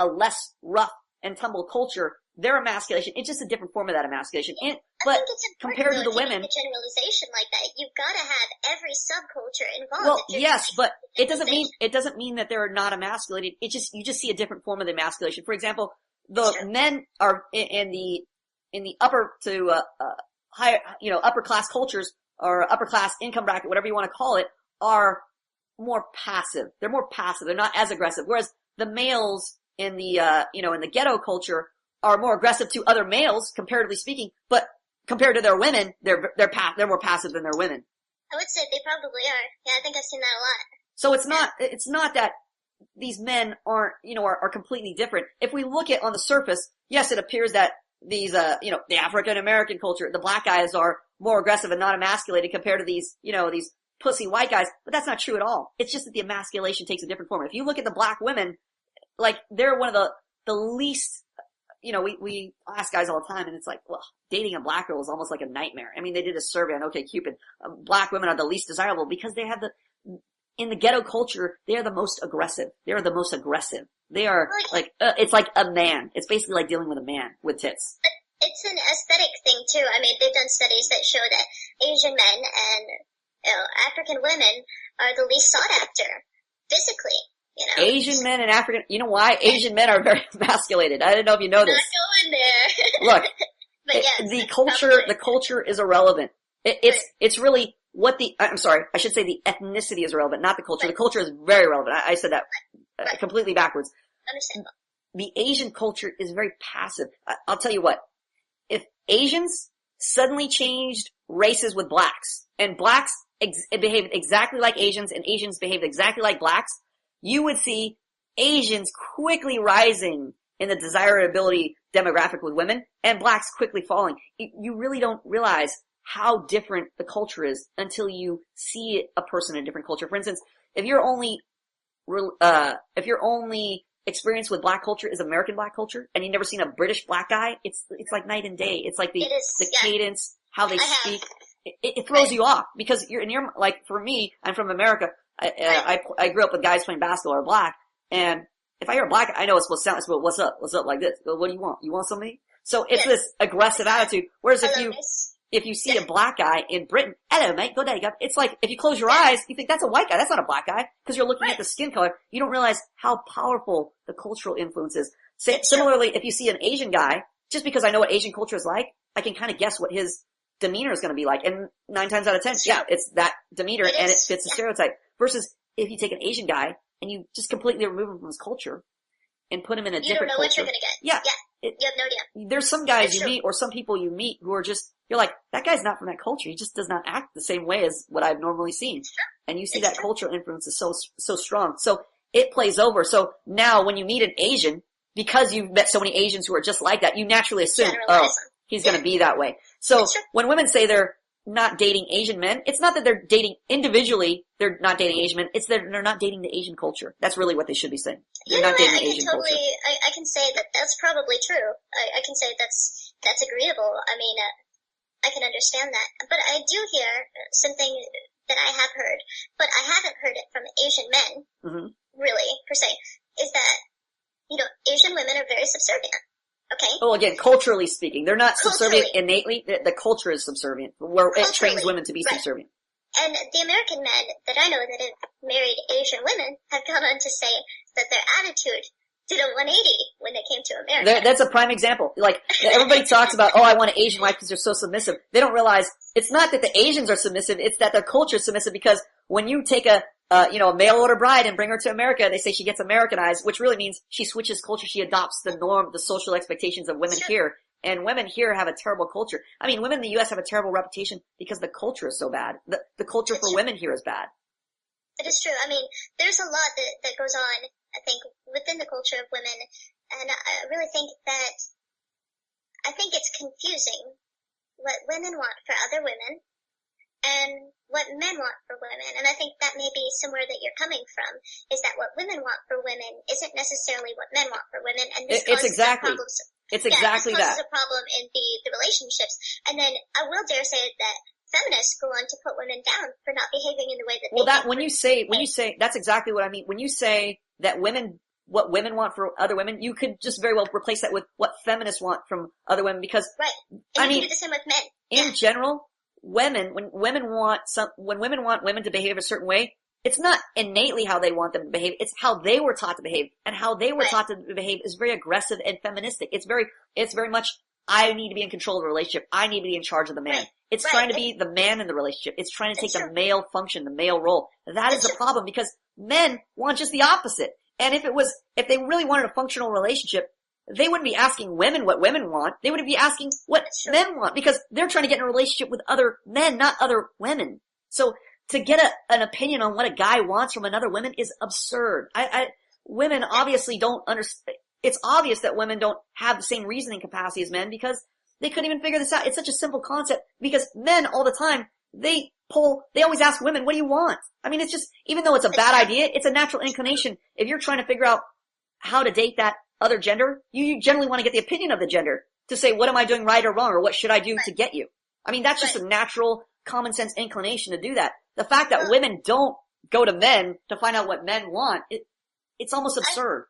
less rough and tumble culture. Their emasculation, it's just a different form of that emasculation. But compared to the women, a generalization like that, you've got to have every subculture involved. Well, yes, but it doesn't mean that they're not emasculated. You just see a different form of the emasculation. For example, the men are in the upper to higher, upper class cultures or upper class income bracket, whatever you want to call it, are more passive. They're more passive. They're not as aggressive. Whereas the males in the in the ghetto culture are more aggressive to other males, comparatively speaking, but compared to their women, they're more passive than their women. I would say they probably are. Yeah, I think I've seen that a lot. So it's not that these men aren't, are completely different. If we look at on the surface, yes, it appears that these, the African American culture, the black guys are more aggressive and not emasculated compared to these, these pussy white guys, but that's not true at all. It's just that the emasculation takes a different form. If you look at the black women, like, they're one of the least, we ask guys all the time, and it's like, well, dating a black girl is almost like a nightmare. I mean, they did a survey on OkCupid. Black women are the least desirable because they have in the ghetto culture, they are the most aggressive. They are the most aggressive. They are like, it's like a man. It's basically like dealing with a man with tits. It's an aesthetic thing too. I mean, they've done studies that show that Asian men and African women are the least sought after physically. Asian men and African, you know why? Asian men are very emasculated. I didn't know if you know this. Not going there. Look, but yes, the culture is irrelevant. It's really what I'm sorry, I should say the ethnicity is irrelevant, not the culture. The culture is very relevant. I said that completely backwards. Understandable. The Asian culture is very passive. I'll tell you what, if Asians suddenly changed races with blacks, and blacks behaved exactly like Asians, and Asians behaved exactly like blacks, you would see Asians quickly rising in the desirability demographic with women, and blacks quickly falling. You really don't realize how different the culture is until you see a person in a different culture. For instance, if your only experience with black culture is American black culture, and you've never seen a British black guy, it's like night and day. It's like the cadence, how they speak. It throws you off because like for me, I'm from America. I grew up with guys playing basketball who are black, and if I hear a black, I know it's supposed to sound, what's up like this. What do you want? You want something? So it's this aggressive attitude. Whereas if you see a black guy in Britain, hello mate, go there. It's like, if you close your eyes, you think that's a white guy. That's not a black guy. Because you're looking at the skin color. You don't realize how powerful the cultural influence is. Similarly, if you see an Asian guy, just because I know what Asian culture is like, I can kind of guess what his demeanor is going to be like. And 9 times out of 10, it's that demeanor and it fits the stereotype. Versus if you take an Asian guy and you just completely remove him from his culture and put him in a different culture. You don't know what you're going to get. You have no idea. There's some guys you meet or some people you meet who are just, you're like, that guy's not from that culture. He just does not act the same way as what I've normally seen. And you see that cultural influence is so strong. So it plays over. So now when you meet an Asian, because you've met so many Asians who are just like that, you naturally assume, he's going to be that way. So when women say they're not dating Asian men, it's not that they're dating individually, they're not dating Asian men, it's that they're not dating the Asian culture. That's really what they should be saying. They're not dating the Asian culture. I can say that that's probably true. I can say that's agreeable. I mean, I can understand that. But I do hear something that I have heard, but I haven't heard it from Asian men, really, per se, is that, Asian women are very subservient. Okay. Oh, again, culturally speaking, they're not subservient innately. The culture is subservient, where it trains women to be subservient. And the American men that I know that have married Asian women have gone on to say that their attitude did a 180 when they came to America. That's a prime example. Like, everybody talks about, I want an Asian wife because they're so submissive. They don't realize it's not that the Asians are submissive, it's that their culture is submissive, because when you take a mail order bride and bring her to America, they say she gets Americanized, which really means she switches culture, she adopts the norm, the social expectations of women here. And women here have a terrible culture. I mean, women in the U.S. have a terrible reputation because the culture is so bad. The culture for women here is bad. It is true. I mean, there's a lot that goes on, I think, within the culture of women, and I really think it's confusing what women want for other women and what men want for women. And I think that may be somewhere that you're coming from, is that what women want for women isn't necessarily what men want for women, and this causes problems. It's exactly this causes that. a problem in the relationships. And then I will dare say that feminists go on to put women down for not behaving in the way that they do. When you say, that's exactly what I mean. When you say that what women want for other women, you could just very well replace that with what feminists want from other women, because, and you can do the same with men. In general, when women want women to behave a certain way, it's not innately how they want them to behave, it's how they were taught to behave. And how they were taught to behave is very aggressive and feministic. It's very much, I need to be in control of the relationship. I need to be in charge of the man. It's trying to be the man in the relationship. It's trying to take the male function, the male role. That is the problem, because men want just the opposite. And if they really wanted a functional relationship, they wouldn't be asking women what women want. They would be asking what men want, because they're trying to get in a relationship with other men, not other women. So to get an opinion on what a guy wants from another woman is absurd. Women obviously don't understand. It's obvious that women don't have the same reasoning capacity as men, because they couldn't even figure this out. It's such a simple concept, because men all the time, they always ask women, what do you want? I mean, it's just, even though it's a bad idea, it's a natural inclination. If you're trying to figure out how to date that other gender, you generally want to get the opinion of the gender to say, what am I doing right or wrong, or what should I do to get you? I mean, that's just a natural, common sense inclination to do that. The fact that women don't go to men to find out what men want, it's almost absurd.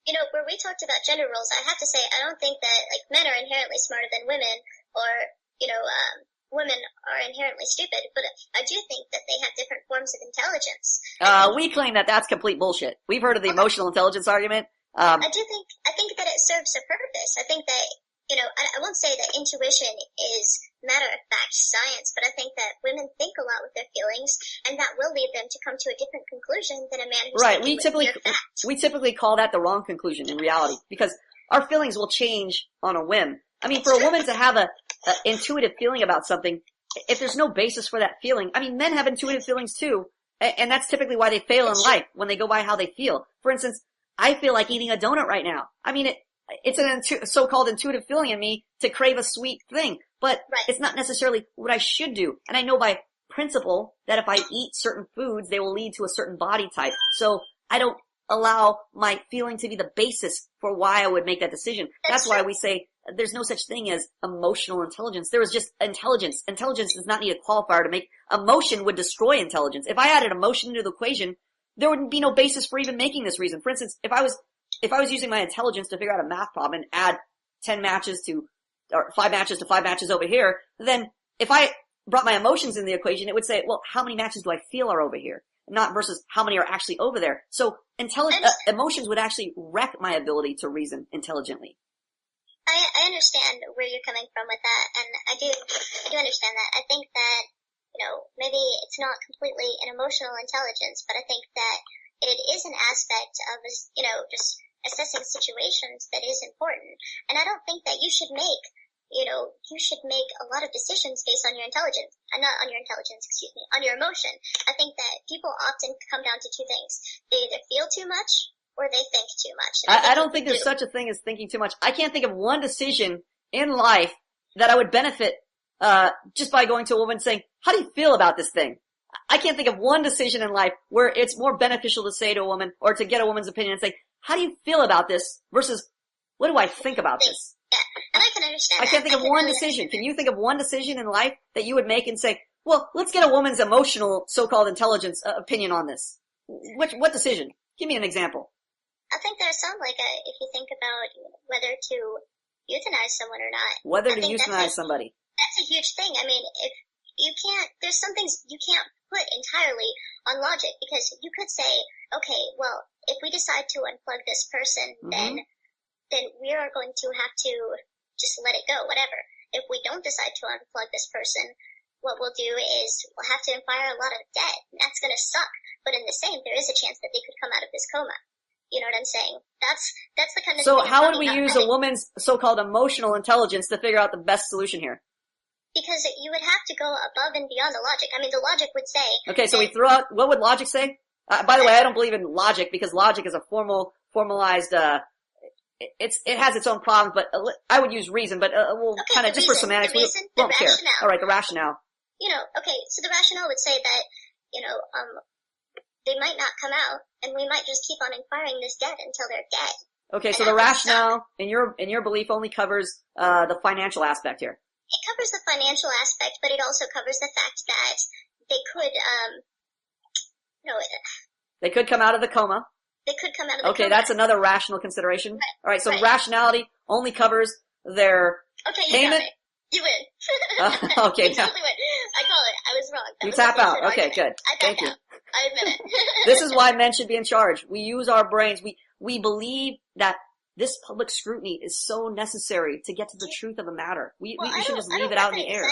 Where we talked about gender roles, I have to say, I don't think that, men are inherently smarter than women, or, women are inherently stupid, but I do think that they have different forms of intelligence. We claim that that's complete bullshit. We've heard of the emotional intelligence argument. I think that it serves a purpose. I think that, I won't say that intuition is matter of fact. exact science, but I think that women think a lot with their feelings, and that will lead them to come to a different conclusion than a man who's Right. thinking with pure fact. We typically call that the wrong conclusion in reality, because our feelings will change on a whim. I mean, for a woman to have a intuitive feeling about something, if there's no basis for that feeling, I mean, men have intuitive feelings too, and that's typically why they fail in life, when they go by how they feel. For instance, I feel like eating a donut right now. I mean, it's a so-called intuitive feeling in me to crave a sweet thing, but it's not necessarily what I should do. And I know by principle that if I eat certain foods, they will lead to a certain body type. So I don't allow my feeling to be the basis for why I would make that decision. That's why we say there's no such thing as emotional intelligence. There is just intelligence. Intelligence does not need a qualifier to make. Emotion would destroy intelligence. If I added emotion into the equation, there would be no basis for even making this reason. For instance, if I was using my intelligence to figure out a math problem and add 10 matches to, or 5 matches to 5 matches over here, then if I brought my emotions in the equation, it would say, well, how many matches do I feel are over here? Not versus how many are actually over there. So emotions would actually wreck my ability to reason intelligently. I understand where you're coming from with that, and I do understand that. I think that, maybe it's not completely an emotional intelligence, but I think that it is an aspect of, just assessing situations that is important. And I don't think that you should make a lot of decisions based on your intelligence, not on your intelligence, on your emotion. I think that people often come down to two things. They either feel too much or they think too much. I don't think there's such a thing as thinking too much. I can't think of one decision in life that I would benefit just by going to a woman saying, how do you feel about this thing? I can't think of one decision in life where it's more beneficial to say to a woman or to get a woman's opinion and say, how do you feel about this versus what do I think about this? Yeah, and I can understand I can't think of one decision. Can you think of one decision in life that you would make and say, well, let's get a woman's emotional so-called intelligence opinion on this? What decision? Give me an example. I think there's some, if you think about whether to euthanize someone or not. Whether to euthanize somebody. That's a huge thing. I mean, if you can't, there's some things you can't put entirely on logic, because you could say, okay, well, if we decide to unplug this person, then we are going to have to just let it go, whatever. If we don't decide to unplug this person, what we'll do is we'll have to acquire a lot of debt, and that's going to suck. But in the same, there is a chance that they could come out of this coma. You know what I'm saying? That's the kind of So thing how would we use a woman's so-called emotional intelligence to figure out the best solution here? Because you would have to go above and beyond the logic. I mean, the logic would say... Okay, so we throw out... What would logic say? By the way, I don't believe in logic, because logic is a formalized... It has its own problems, but I would use reason, but we'll kind of, just for semantics, we won't care. Alright, the rationale. Okay, so the rationale would say that, they might not come out, and we might just keep on acquiring this debt until they're dead. Okay, so the rationale, in your belief, only covers the financial aspect here. It covers the financial aspect, but it also covers the fact that they could, they could come out of the coma. They could come out of the coma. Okay, that's another rational consideration. Right. Alright, so rationality only covers their payment. Got it. You win. Okay, you totally win. I call it. I was wrong. You tap out. Okay, good. Thank you. I admit it. This is why men should be in charge. We use our brains. We believe that this public scrutiny is so necessary to get to the truth of a matter. We should just leave it out in the air.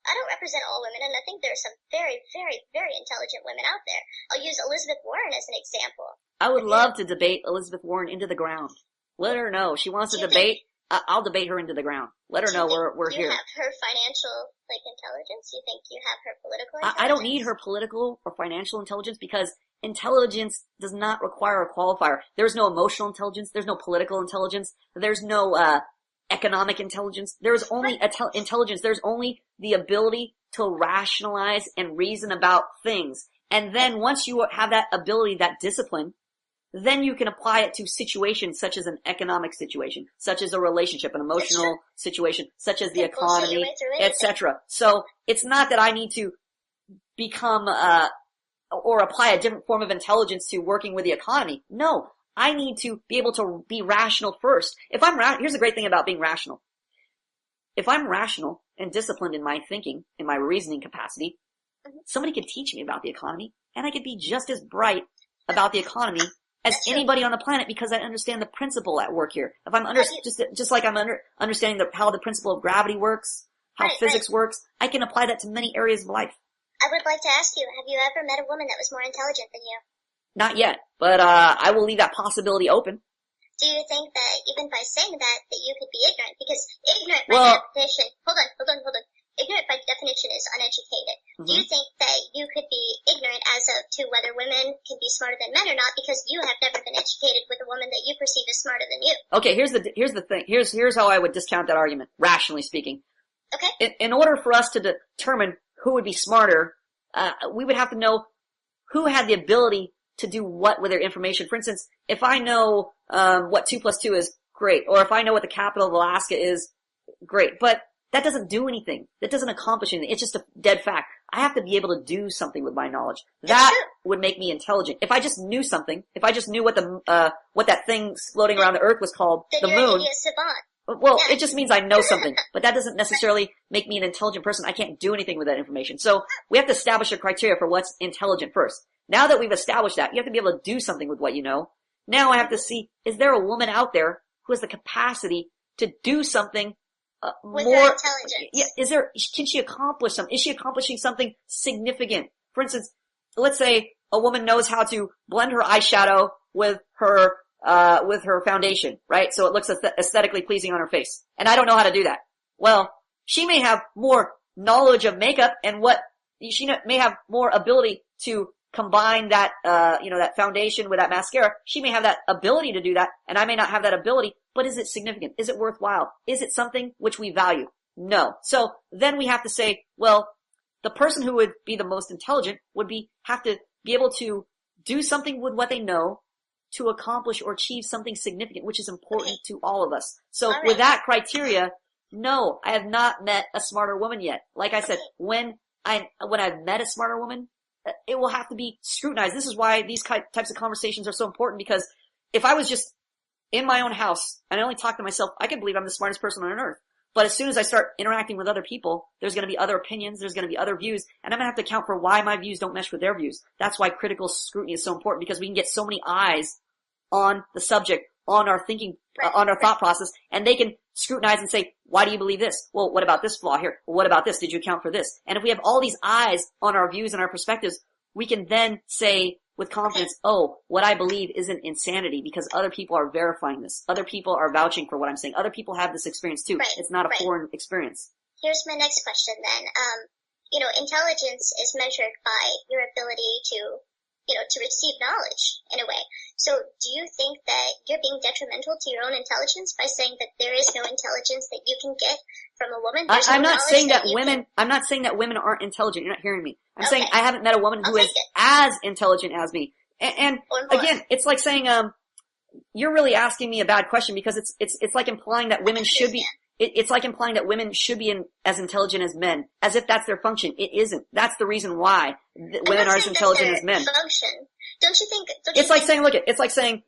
I don't represent all women, and I think there are some very, very, very intelligent women out there. I'll use Elizabeth Warren as an example. I would love to debate Elizabeth Warren into the ground. Let her know. She wants to debate. I'll debate her into the ground. Let her know we're here. Do you have her financial, intelligence? Do you think you have her political intelligence? I don't need her political or financial intelligence, because intelligence does not require a qualifier. There's no emotional intelligence. There's no political intelligence. There's no economic intelligence. There's only intelligence. There's only the ability to rationalize and reason about things. And then once you have that ability, that discipline, then you can apply it to situations such as an economic situation, such as a relationship, an emotional situation, such as the economy, etc. So it's not that I need to become or apply a different form of intelligence to working with the economy. No, I need to be able to be rational first. Here's the great thing about being rational. If I'm rational and disciplined in my thinking, in my reasoning capacity, somebody could teach me about the economy, and I could be just as bright about the economy as anybody on the planet, because I understand the principle at work here. If I'm just like I'm understanding how the principle of gravity works, how Right, physics works. I can apply that to many areas of life. I would like to ask you, have you ever met a woman that was more intelligent than you? Not yet, but I will leave that possibility open. Do you think that even by saying that you could be ignorant? Because ignorant by Well, definition, hold on. Ignorant by definition is uneducated. mm-hmm. Do you think that you could be ignorant as to whether women can be smarter than men or not because you have never been educated with a woman that you perceive as smarter than you? Okay, here's the thing. Here's how I would discount that argument, rationally speaking. Okay. In order for us to determine who would be smarter, we would have to know who had the ability to do what with their information. For instance, if I know what 2 + 2 is, great. Or if I know what the capital of Alaska is, great. But that doesn't do anything. That doesn't accomplish anything. It's just a dead fact. I have to be able to do something with my knowledge. That would make me intelligent. If I just knew something, if I just knew what what that thing floating around the Earth was called, the moon. You're an idiot savant. Well, it just means I know something, but that doesn't necessarily make me an intelligent person. I can't do anything with that information. So we have to establish a criteria for what's intelligent first. Now that we've established that, you have to be able to do something with what you know. Now I have to see, is there a woman out there who has the capacity to do something with more? her intelligence. Yeah, can she accomplish something? Is she accomplishing something significant? For instance, let's say a woman knows how to blend her eyeshadow with her foundation, right? So it looks aesthetically pleasing on her face. And I don't know how to do that. Well, she may have more knowledge of makeup and she may have more ability to combine that, that foundation with that mascara. She may have that ability to do that, and I may not have that ability, but is it significant? Is it worthwhile? Is it something which we value? No. So then we have to say, well, the person who would be the most intelligent would have to be able to do something with what they know to accomplish or achieve something significant, which is important to all of us. So with that criteria, no, I have not met a smarter woman yet. Like I said, when I've met a smarter woman, it will have to be scrutinized. This is why these types of conversations are so important, because if I was just in my own house and I only talk to myself, I could believe I'm the smartest person on earth. But as soon as I start interacting with other people, there's going to be other opinions, there's going to be other views, and I'm going to have to account for why my views don't mesh with their views. That's why critical scrutiny is so important, because we can get so many eyes on the subject, on our thinking, on our thought process, and they can scrutinize and say, why do you believe this? Well, what about this flaw here? Well, what about this? Did you account for this? And if we have all these eyes on our views and our perspectives, we can then say with confidence, oh, what I believe isn't insanity because other people are verifying this. Other people are vouching for what I'm saying. Other people have this experience too. It's not a foreign experience. Here's my next question then. Intelligence is measured by your ability to receive knowledge in a way. So do you think that you're being detrimental to your own intelligence by saying that there is no intelligence that you can get from a woman? I'm not saying that women aren't intelligent. You're not hearing me. I'm saying I haven't met a woman who is as intelligent as me. And again, it's like saying, you're really asking me a bad question, because it's like implying that women should be, it's like implying that women should be as intelligent as men, as if that's their function. It isn't. That's the reason why women are as intelligent as men. Function. Don't you think? It's like saying, look, it's like saying,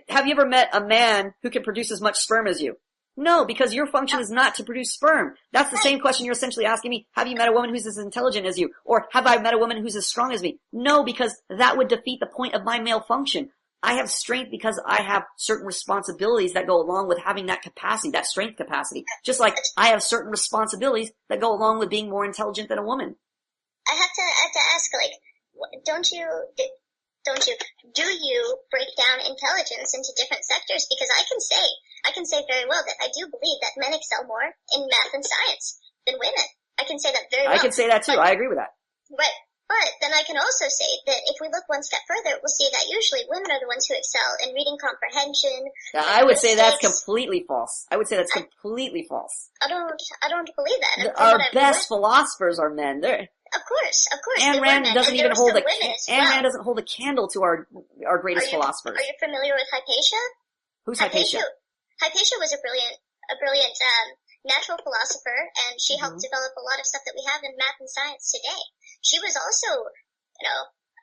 have you ever met a man who can produce as much sperm as you? No, because your function is not to produce sperm. That's the same question you're essentially asking me. Have you met a woman who's as intelligent as you? Or have I met a woman who's as strong as me? No, because that would defeat the point of my male function. I have strength because I have certain responsibilities that go along with having that capacity, that strength capacity. Just like I have certain responsibilities that go along with being more intelligent than a woman. I have to ask, do you break down intelligence into different sectors? Because I can say very well that I do believe that men excel more in math and science than women. I can say that very well. I can say that too. I agree with that. Right. But then I can also say that if we look one step further, we'll see that usually women are the ones who excel in reading comprehension. I would say that's completely false. I would say that's completely false. I don't believe that. Our best philosophers are men. Of course. Ayn Rand doesn't even hold Rand doesn't hold a candle to our greatest philosophers. Are you familiar with Hypatia? Who's Hypatia? Hypatia was a brilliant natural philosopher, and she helped develop a lot of stuff that we have in math and science today. She was also,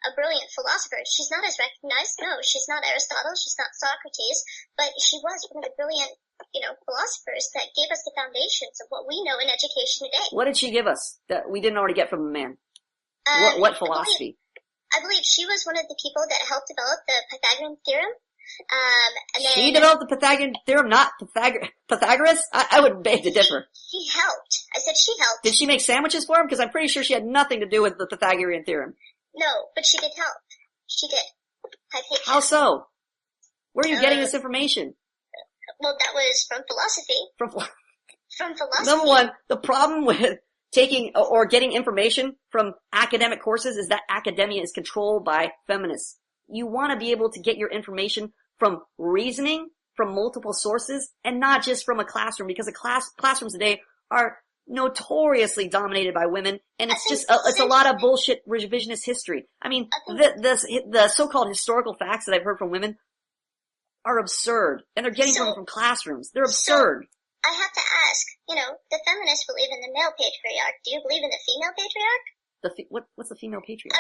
a brilliant philosopher. She's not as recognized. No, she's not Aristotle. She's not Socrates, but she was one of the brilliant, philosophers that gave us the foundations of what we know in education today. What did she give us that we didn't already get from a man? What philosophy? I believe she was one of the people that helped develop the Pythagorean theorem. And She then developed the Pythagorean theorem, not Pythagoras? I would beg to differ. she helped. I said she helped. Did she make sandwiches for him? Because I'm pretty sure she had nothing to do with the Pythagorean theorem. No, but she did help. She did. Hypatia. How so? Where are you getting this information? Well, that was from philosophy. From philosophy. Number one, the problem with taking or getting information from academic courses is that academia is controlled by feminists. You want to be able to get your information from reasoning, from multiple sources, and not just from a classroom, because classrooms today are notoriously dominated by women, and it's a lot of bullshit revisionist history. I mean, the so-called historical facts that I've heard from women are absurd, and they're getting them from classrooms. They're absurd. I have to ask, the feminists believe in the male patriarch. Do you believe in the female patriarch? What's the female patriarch?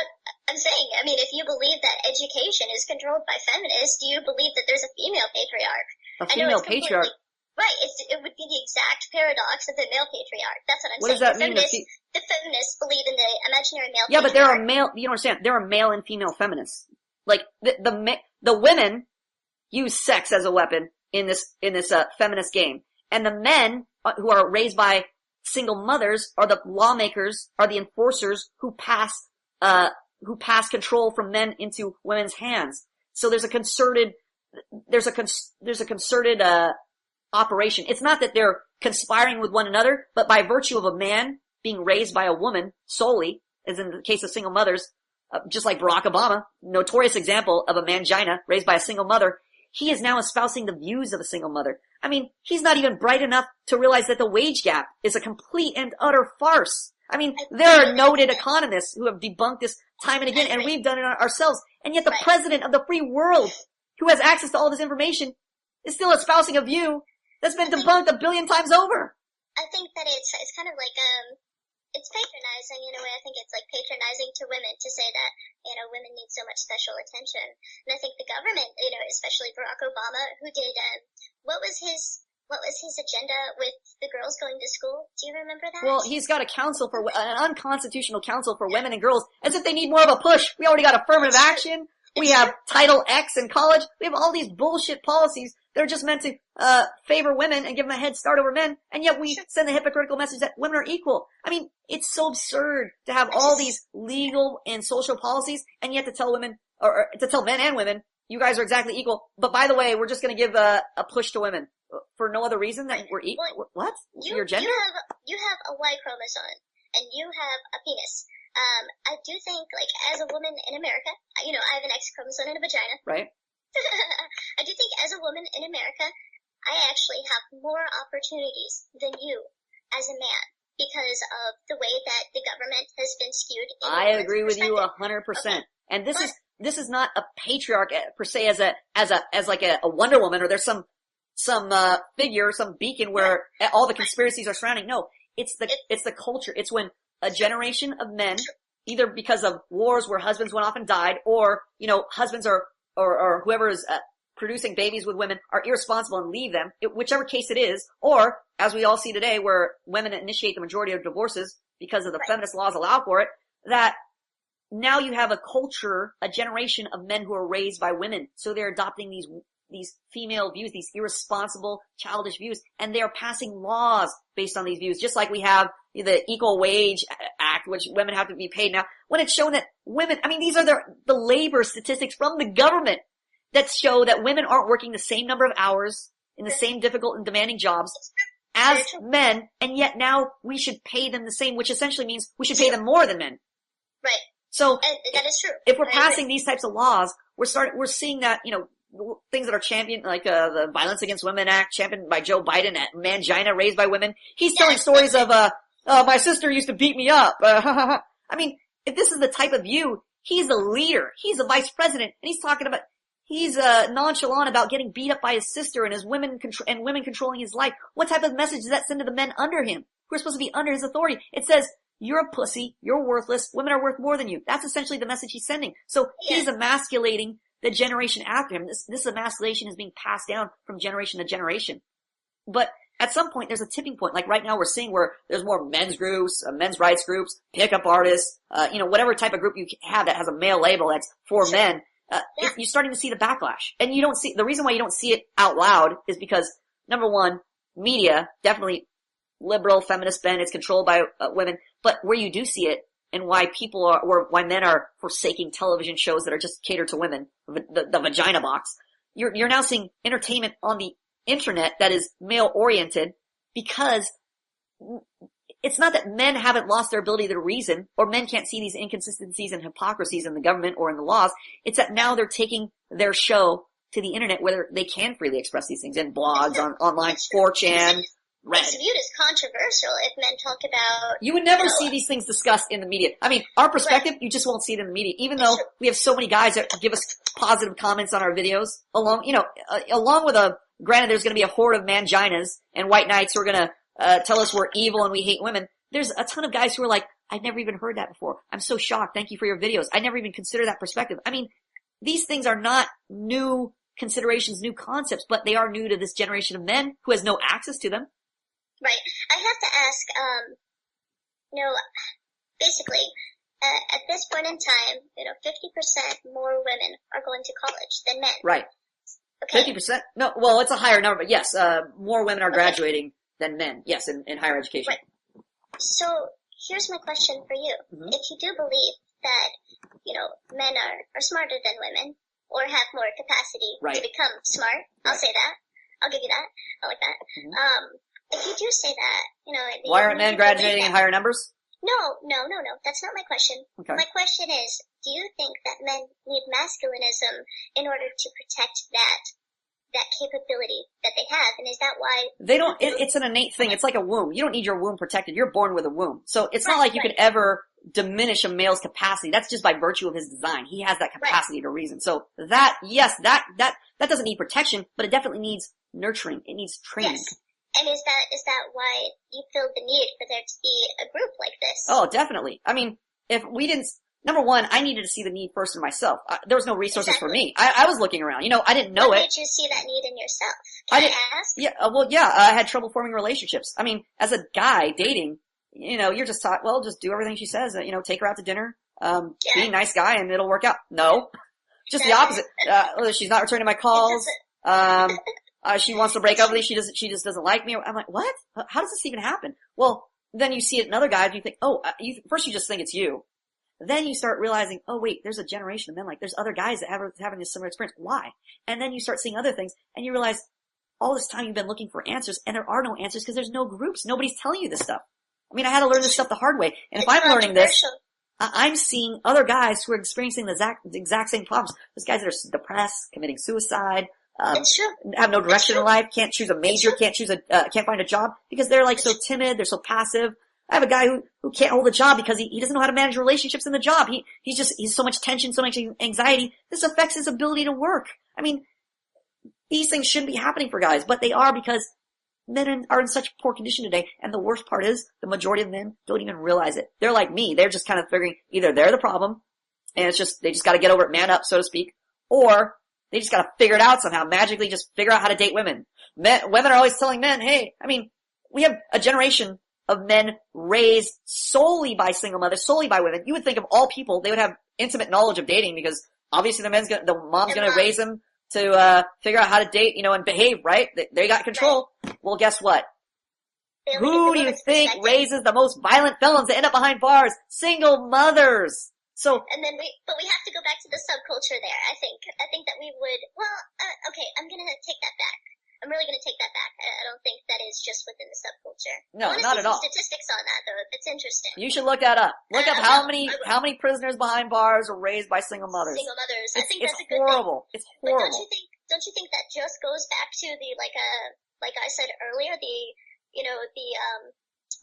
I'm saying, if you believe that education is controlled by feminists, do you believe that there's a female patriarch? A female patriarch? Right, it would be the exact paradox of the male patriarch. That's what I'm saying. What does that mean? The feminists believe in the imaginary male patriarch. Yeah, but there are you don't understand, there are male and female feminists. Like, the women use sex as a weapon in this feminist game. And the men who are raised by single mothers are the lawmakers, are the enforcers who pass control from men into women's hands. So there's a concerted operation. It's not that they're conspiring with one another, but by virtue of a man being raised by a woman solely, as in the case of single mothers, just like Barack Obama, notorious example of a mangina raised by a single mother, he is now espousing the views of a single mother. I mean, he's not even bright enough to realize that the wage gap is a complete and utter farce. I mean, there are noted economists who have debunked this time and again, and we've done it ourselves. And yet the president of the free world, who has access to all this information, is still espousing a view that's been debunked 1 billion times over. I think that it's kind of like, it's patronizing in a way. I think it's like patronizing to women to say that, women need so much special attention. And I think the government, especially Barack Obama, who did, what was his agenda with the girls going to school? Do you remember that? Well, he's got an unconstitutional council for women and girls, as if they need more of a push. We already got affirmative action. We have Title X in college. We have all these bullshit policies that are just meant to favor women and give them a head start over men, and yet we send the hypocritical message that women are equal. I mean, it's so absurd to have all these legal and social policies, and yet to tell women, or to tell men and women, you guys are exactly equal, but by the way, we're just going to give a push to women for no other reason that we're equal. Well, what? Your gender? You have a Y chromosome, and you have a penis. I do think, like, as a woman in America, I have an X chromosome and a vagina. Right. I do think as a woman in America, I actually have more opportunities than you as a man because of the way that the government has been skewed. I agree with you 100%. Okay. And this is not a patriarch per se as like a Wonder Woman, or there's some figure, some beacon where all the conspiracies are surrounding. No, it's the culture. It's when a generation of men, either because of wars where husbands went off and died, or, husbands or whoever is producing babies with women are irresponsible and leave them, whichever case it is, or, as we all see today, where women initiate the majority of divorces because of the feminist laws allow for it, that now you have a culture, a generation of men who are raised by women. So they're adopting these female views, these irresponsible, childish views, and they are passing laws based on these views, just like we have the Equal Wage Act, which women have to be paid now, when it's shown that women, these are the labor statistics from the government that show that women aren't working the same number of hours in the same difficult and demanding jobs as men, and yet now we should pay them the same, which essentially means we should pay them more than men. Right. So, that is true. If we're passing these types of laws, we're seeing that, things that are championed, like the Violence Against Women Act, championed by Joe Biden, at mangina raised by women. He's telling stories of, my sister used to beat me up. If this is the type of view, he's the leader, he's the vice president, and he's nonchalant about getting beat up by his sister and women controlling his life. What type of message does that send to the men under him, who are supposed to be under his authority? It says, you're a pussy, you're worthless, women are worth more than you. That's essentially the message he's sending. So he's emasculating the generation after him. This emasculation is being passed down from generation to generation. But at some point, there's a tipping point. Like right now, we're seeing where there's more men's groups, men's rights groups, pickup artists, whatever type of group you have that has a male label that's for men. you're starting to see the backlash. And you don't see, the reason why you don't see it out loud is because, number one, media, definitely liberal, feminist bent, it's controlled by women, but where you do see it, and why people are, or why men are forsaking television shows that are just catered to women, the vagina box, you're now seeing entertainment on the internet that is male oriented, because it's not that men haven't lost their ability to reason, or men can't see these inconsistencies and hypocrisies in the government or in the laws. It's that now they're taking their show to the internet where they can freely express these things in blogs, online, 4chan, Reddit. It's viewed as controversial if men talk about... You would never see these things discussed in the media. I mean, our perspective, you just won't see it in the media, even though we have so many guys that give us positive comments on our videos, along with granted there's gonna be a horde of manginas and white knights who are gonna tell us we're evil and we hate women. There's a ton of guys who are like, I've never even heard that before. I'm so shocked. Thank you for your videos. I never even considered that perspective. I mean, these things are not new considerations, new concepts, but they are new to this generation of men who has no access to them. Right. I have to ask, basically, at this point in time, 50% more women are going to college than men. Right. Okay. 50%? No, well, it's a higher number, but yes, more women are graduating than men, yes, in higher education. Right. So, here's my question for you. Mm-hmm. If you do believe that, men are smarter than women, or have more capacity to become smart, I'll say that. I'll give you that. I like that. Mm-hmm. If you do say that, why aren't men graduating in higher numbers? No. That's not my question. Okay. My question is, do you think that men need masculinism in order to protect that capability that they have? And is that why they don't? It's an innate thing. It's like a womb. You don't need your womb protected. You're born with a womb. So it's not like you could ever diminish a male's capacity. That's just by virtue of his design. He has that capacity to reason. So that doesn't need protection, but it definitely needs nurturing. It needs training. Yes. And is that why you feel the need for there to be a group like this? Oh, definitely. I mean, if we didn't, number one, I needed to see the need first in myself. There was no resources for me. I was looking around. I didn't know it. When did you see that need in yourself? Can I ask? Yeah, I had trouble forming relationships. I mean, as a guy dating, you're just taught, well, just do everything she says. Take her out to dinner, be a nice guy, and it'll work out. No, just the opposite. She's not returning my calls. She wants to break up with me. She just doesn't like me. I'm like, what? How does this even happen? Well, then you see it in other guys and you think, first you just think it's you. Then you start realizing, oh wait, there's a generation of men there's other guys that having this similar experience. Why? And then you start seeing other things and you realize all this time you've been looking for answers and there are no answers because there's no groups. Nobody's telling you this stuff. I mean, I had to learn this stuff the hard way. And if I'm learning this, I'm seeing other guys who are experiencing the exact same problems. There's guys that are depressed, committing suicide, have no direction in life, can't choose a major, can't find a job because they're like so timid, they're so passive. I have a guy who can't hold a job because he doesn't know how to manage relationships in the job. He's so much tension, so much anxiety. This affects his ability to work. I mean, these things shouldn't be happening for guys, but they are because men are in such poor condition today. And the worst part is the majority of men don't even realize it. They're like me. They're just kind of figuring either they're the problem and they just gotta get over it, man up, so to speak, or they just gotta figure it out somehow, magically just figure out how to date women. Women are always telling men, hey, I mean, we have a generation of men raised solely by single mothers, solely by women. You would think of all people, they would have intimate knowledge of dating because obviously the mom's gonna raise them to, figure out how to date, and behave, right? They got control. Well, guess what? Who do you think raises the most violent felons that end up behind bars? Single mothers. So, and then but we have to go back to the subculture there. I think that we would, okay, I'm gonna take that back. I'm really gonna take that back. I don't think that is just within the subculture. No, not at all. Statistics on that though. It's interesting. You should look that up. Look up how many prisoners behind bars are raised by single mothers. Single mothers. I think that's a good horrible. thing. It's horrible. But don't you think that just goes back to the, like I said earlier,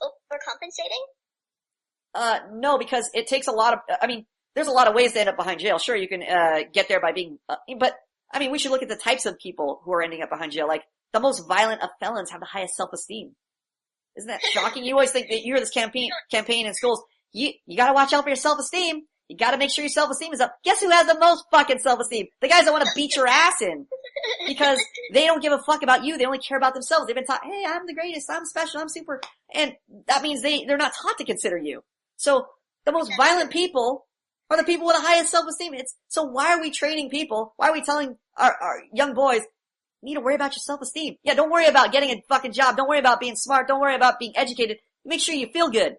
overcompensating? No, because it takes a lot of, there's a lot of ways to end up behind jail. Sure, you can, get there by being, but, we should look at the types of people who are ending up behind jail. Like, the most violent of felons have the highest self-esteem. Isn't that shocking? You always think that you hear this campaign in schools. You gotta watch out for your self-esteem. You gotta make sure your self-esteem is up. Guess who has the most fucking self-esteem? The guys that want to beat your ass in. Because they don't give a fuck about you. They only care about themselves. They've been taught, hey, I'm the greatest. I'm special. I'm super. And that means they're not taught to consider you. So, the most violent people are the people with the highest self-esteem. So why are we training people? Why are we telling our young boys, you need to worry about your self-esteem? Yeah, don't worry about getting a fucking job. Don't worry about being smart. Don't worry about being educated. Make sure you feel good.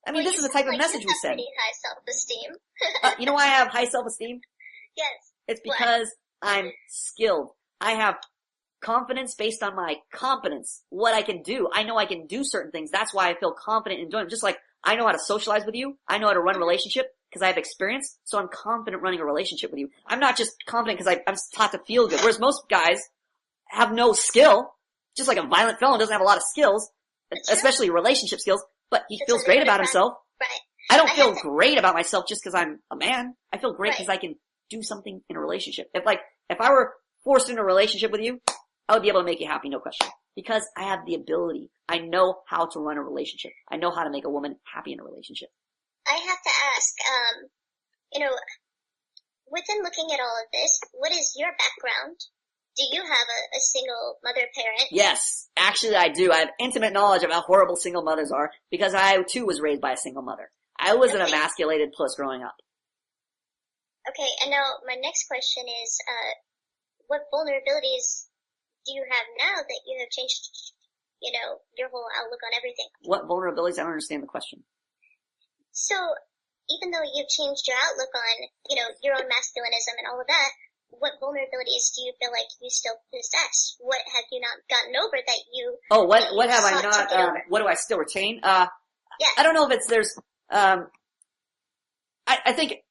I mean, this is the type of message we send. Pretty high self-esteem. You know why I have high self-esteem? Yes. It's because I'm skilled. I have confidence based on my competence, what I can do. I know I can do certain things. That's why I feel confident in doing them. Just like I know how to socialize with you. I know how to run a relationship because I have experience. So I'm confident running a relationship with you. I'm not just confident because I'm taught to feel good. Whereas most guys have no skill. Just like a violent felon doesn't have a lot of skills, especially relationship skills, but he feels great about himself. Right. I don't feel great about myself just because I'm a man. I feel great because I can do something in a relationship. If I were forced into a relationship with you, I would be able to make you happy, no question. Because I have the ability. I know how to run a relationship. I know how to make a woman happy in a relationship. I have to ask, within looking at all of this, what is your background? Do you have a single mother parent? Yes, actually I do. I have intimate knowledge of how horrible single mothers are because I too was raised by a single mother. I was an emasculated puss growing up. Okay, and now my next question is, what vulnerabilities do you have now that you have changed, your whole outlook on everything? What vulnerabilities? I don't understand the question. So, even though you've changed your outlook on, your own masculinism and all of that, what vulnerabilities do you feel like you still possess? What have you not gotten over that you... Oh, what have I not, what do I still retain? Yeah. I don't know if I think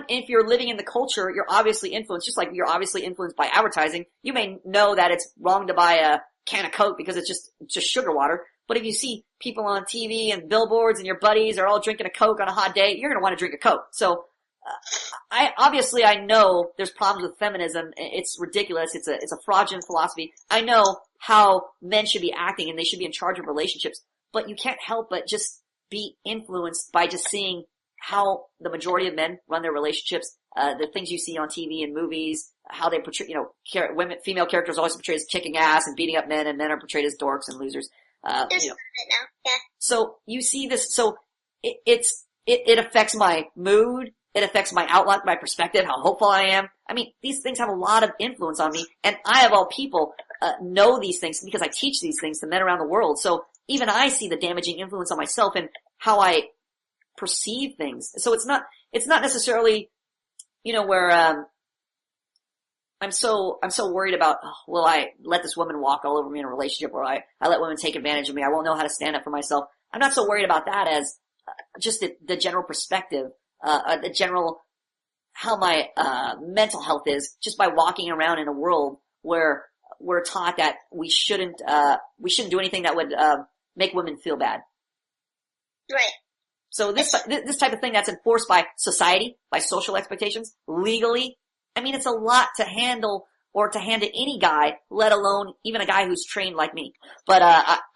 if you're living in the culture, you're obviously influenced, just like you're obviously influenced by advertising. You may know that it's wrong to buy a can of Coke because it's just sugar water. But if you see people on TV and billboards and your buddies are all drinking a Coke on a hot day, you're going to want to drink a Coke. So, I know there's problems with feminism. It's ridiculous. It's a fraudulent philosophy. I know how men should be acting and they should be in charge of relationships. But you can't help but just be influenced by just seeing how the majority of men run their relationships, the things you see on TV and movies, how they portray, female characters are always portrayed as kicking ass and beating up men, and men are portrayed as dorks and losers. There's some of it now, yeah. So you see this, so it affects my mood, it affects my outlook, my perspective, how hopeful I am. I mean, these things have a lot of influence on me, and I of all people, know these things because I teach these things to men around the world. So even I see the damaging influence on myself and how I perceive things. So it's not necessarily, where, I'm so worried about, will I let this woman walk all over me in a relationship, or I let women take advantage of me. I won't know how to stand up for myself. I'm not so worried about that as just the general perspective, the general, how my, mental health is just by walking around in a world where we're taught that we shouldn't do anything that would, make women feel bad. Right. So this type of thing that's enforced by society, by social expectations, legally, I mean, it's a lot to handle or to hand to any guy, let alone even a guy who's trained like me. But,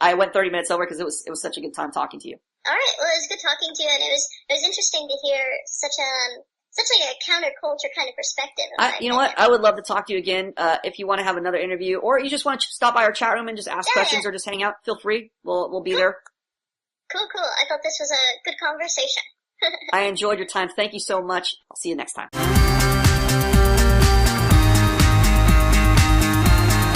I went 30 minutes over because it was such a good time talking to you. All right. Well, it was good talking to you, and it was interesting to hear such like a counterculture kind of perspective. You know what? I would love to talk to you again. If you want to have another interview, or you just want to stop by our chat room and just ask questions or just hang out, feel free. We'll be there. Cool. I thought this was a good conversation. I enjoyed your time. Thank you so much. I'll see you next time.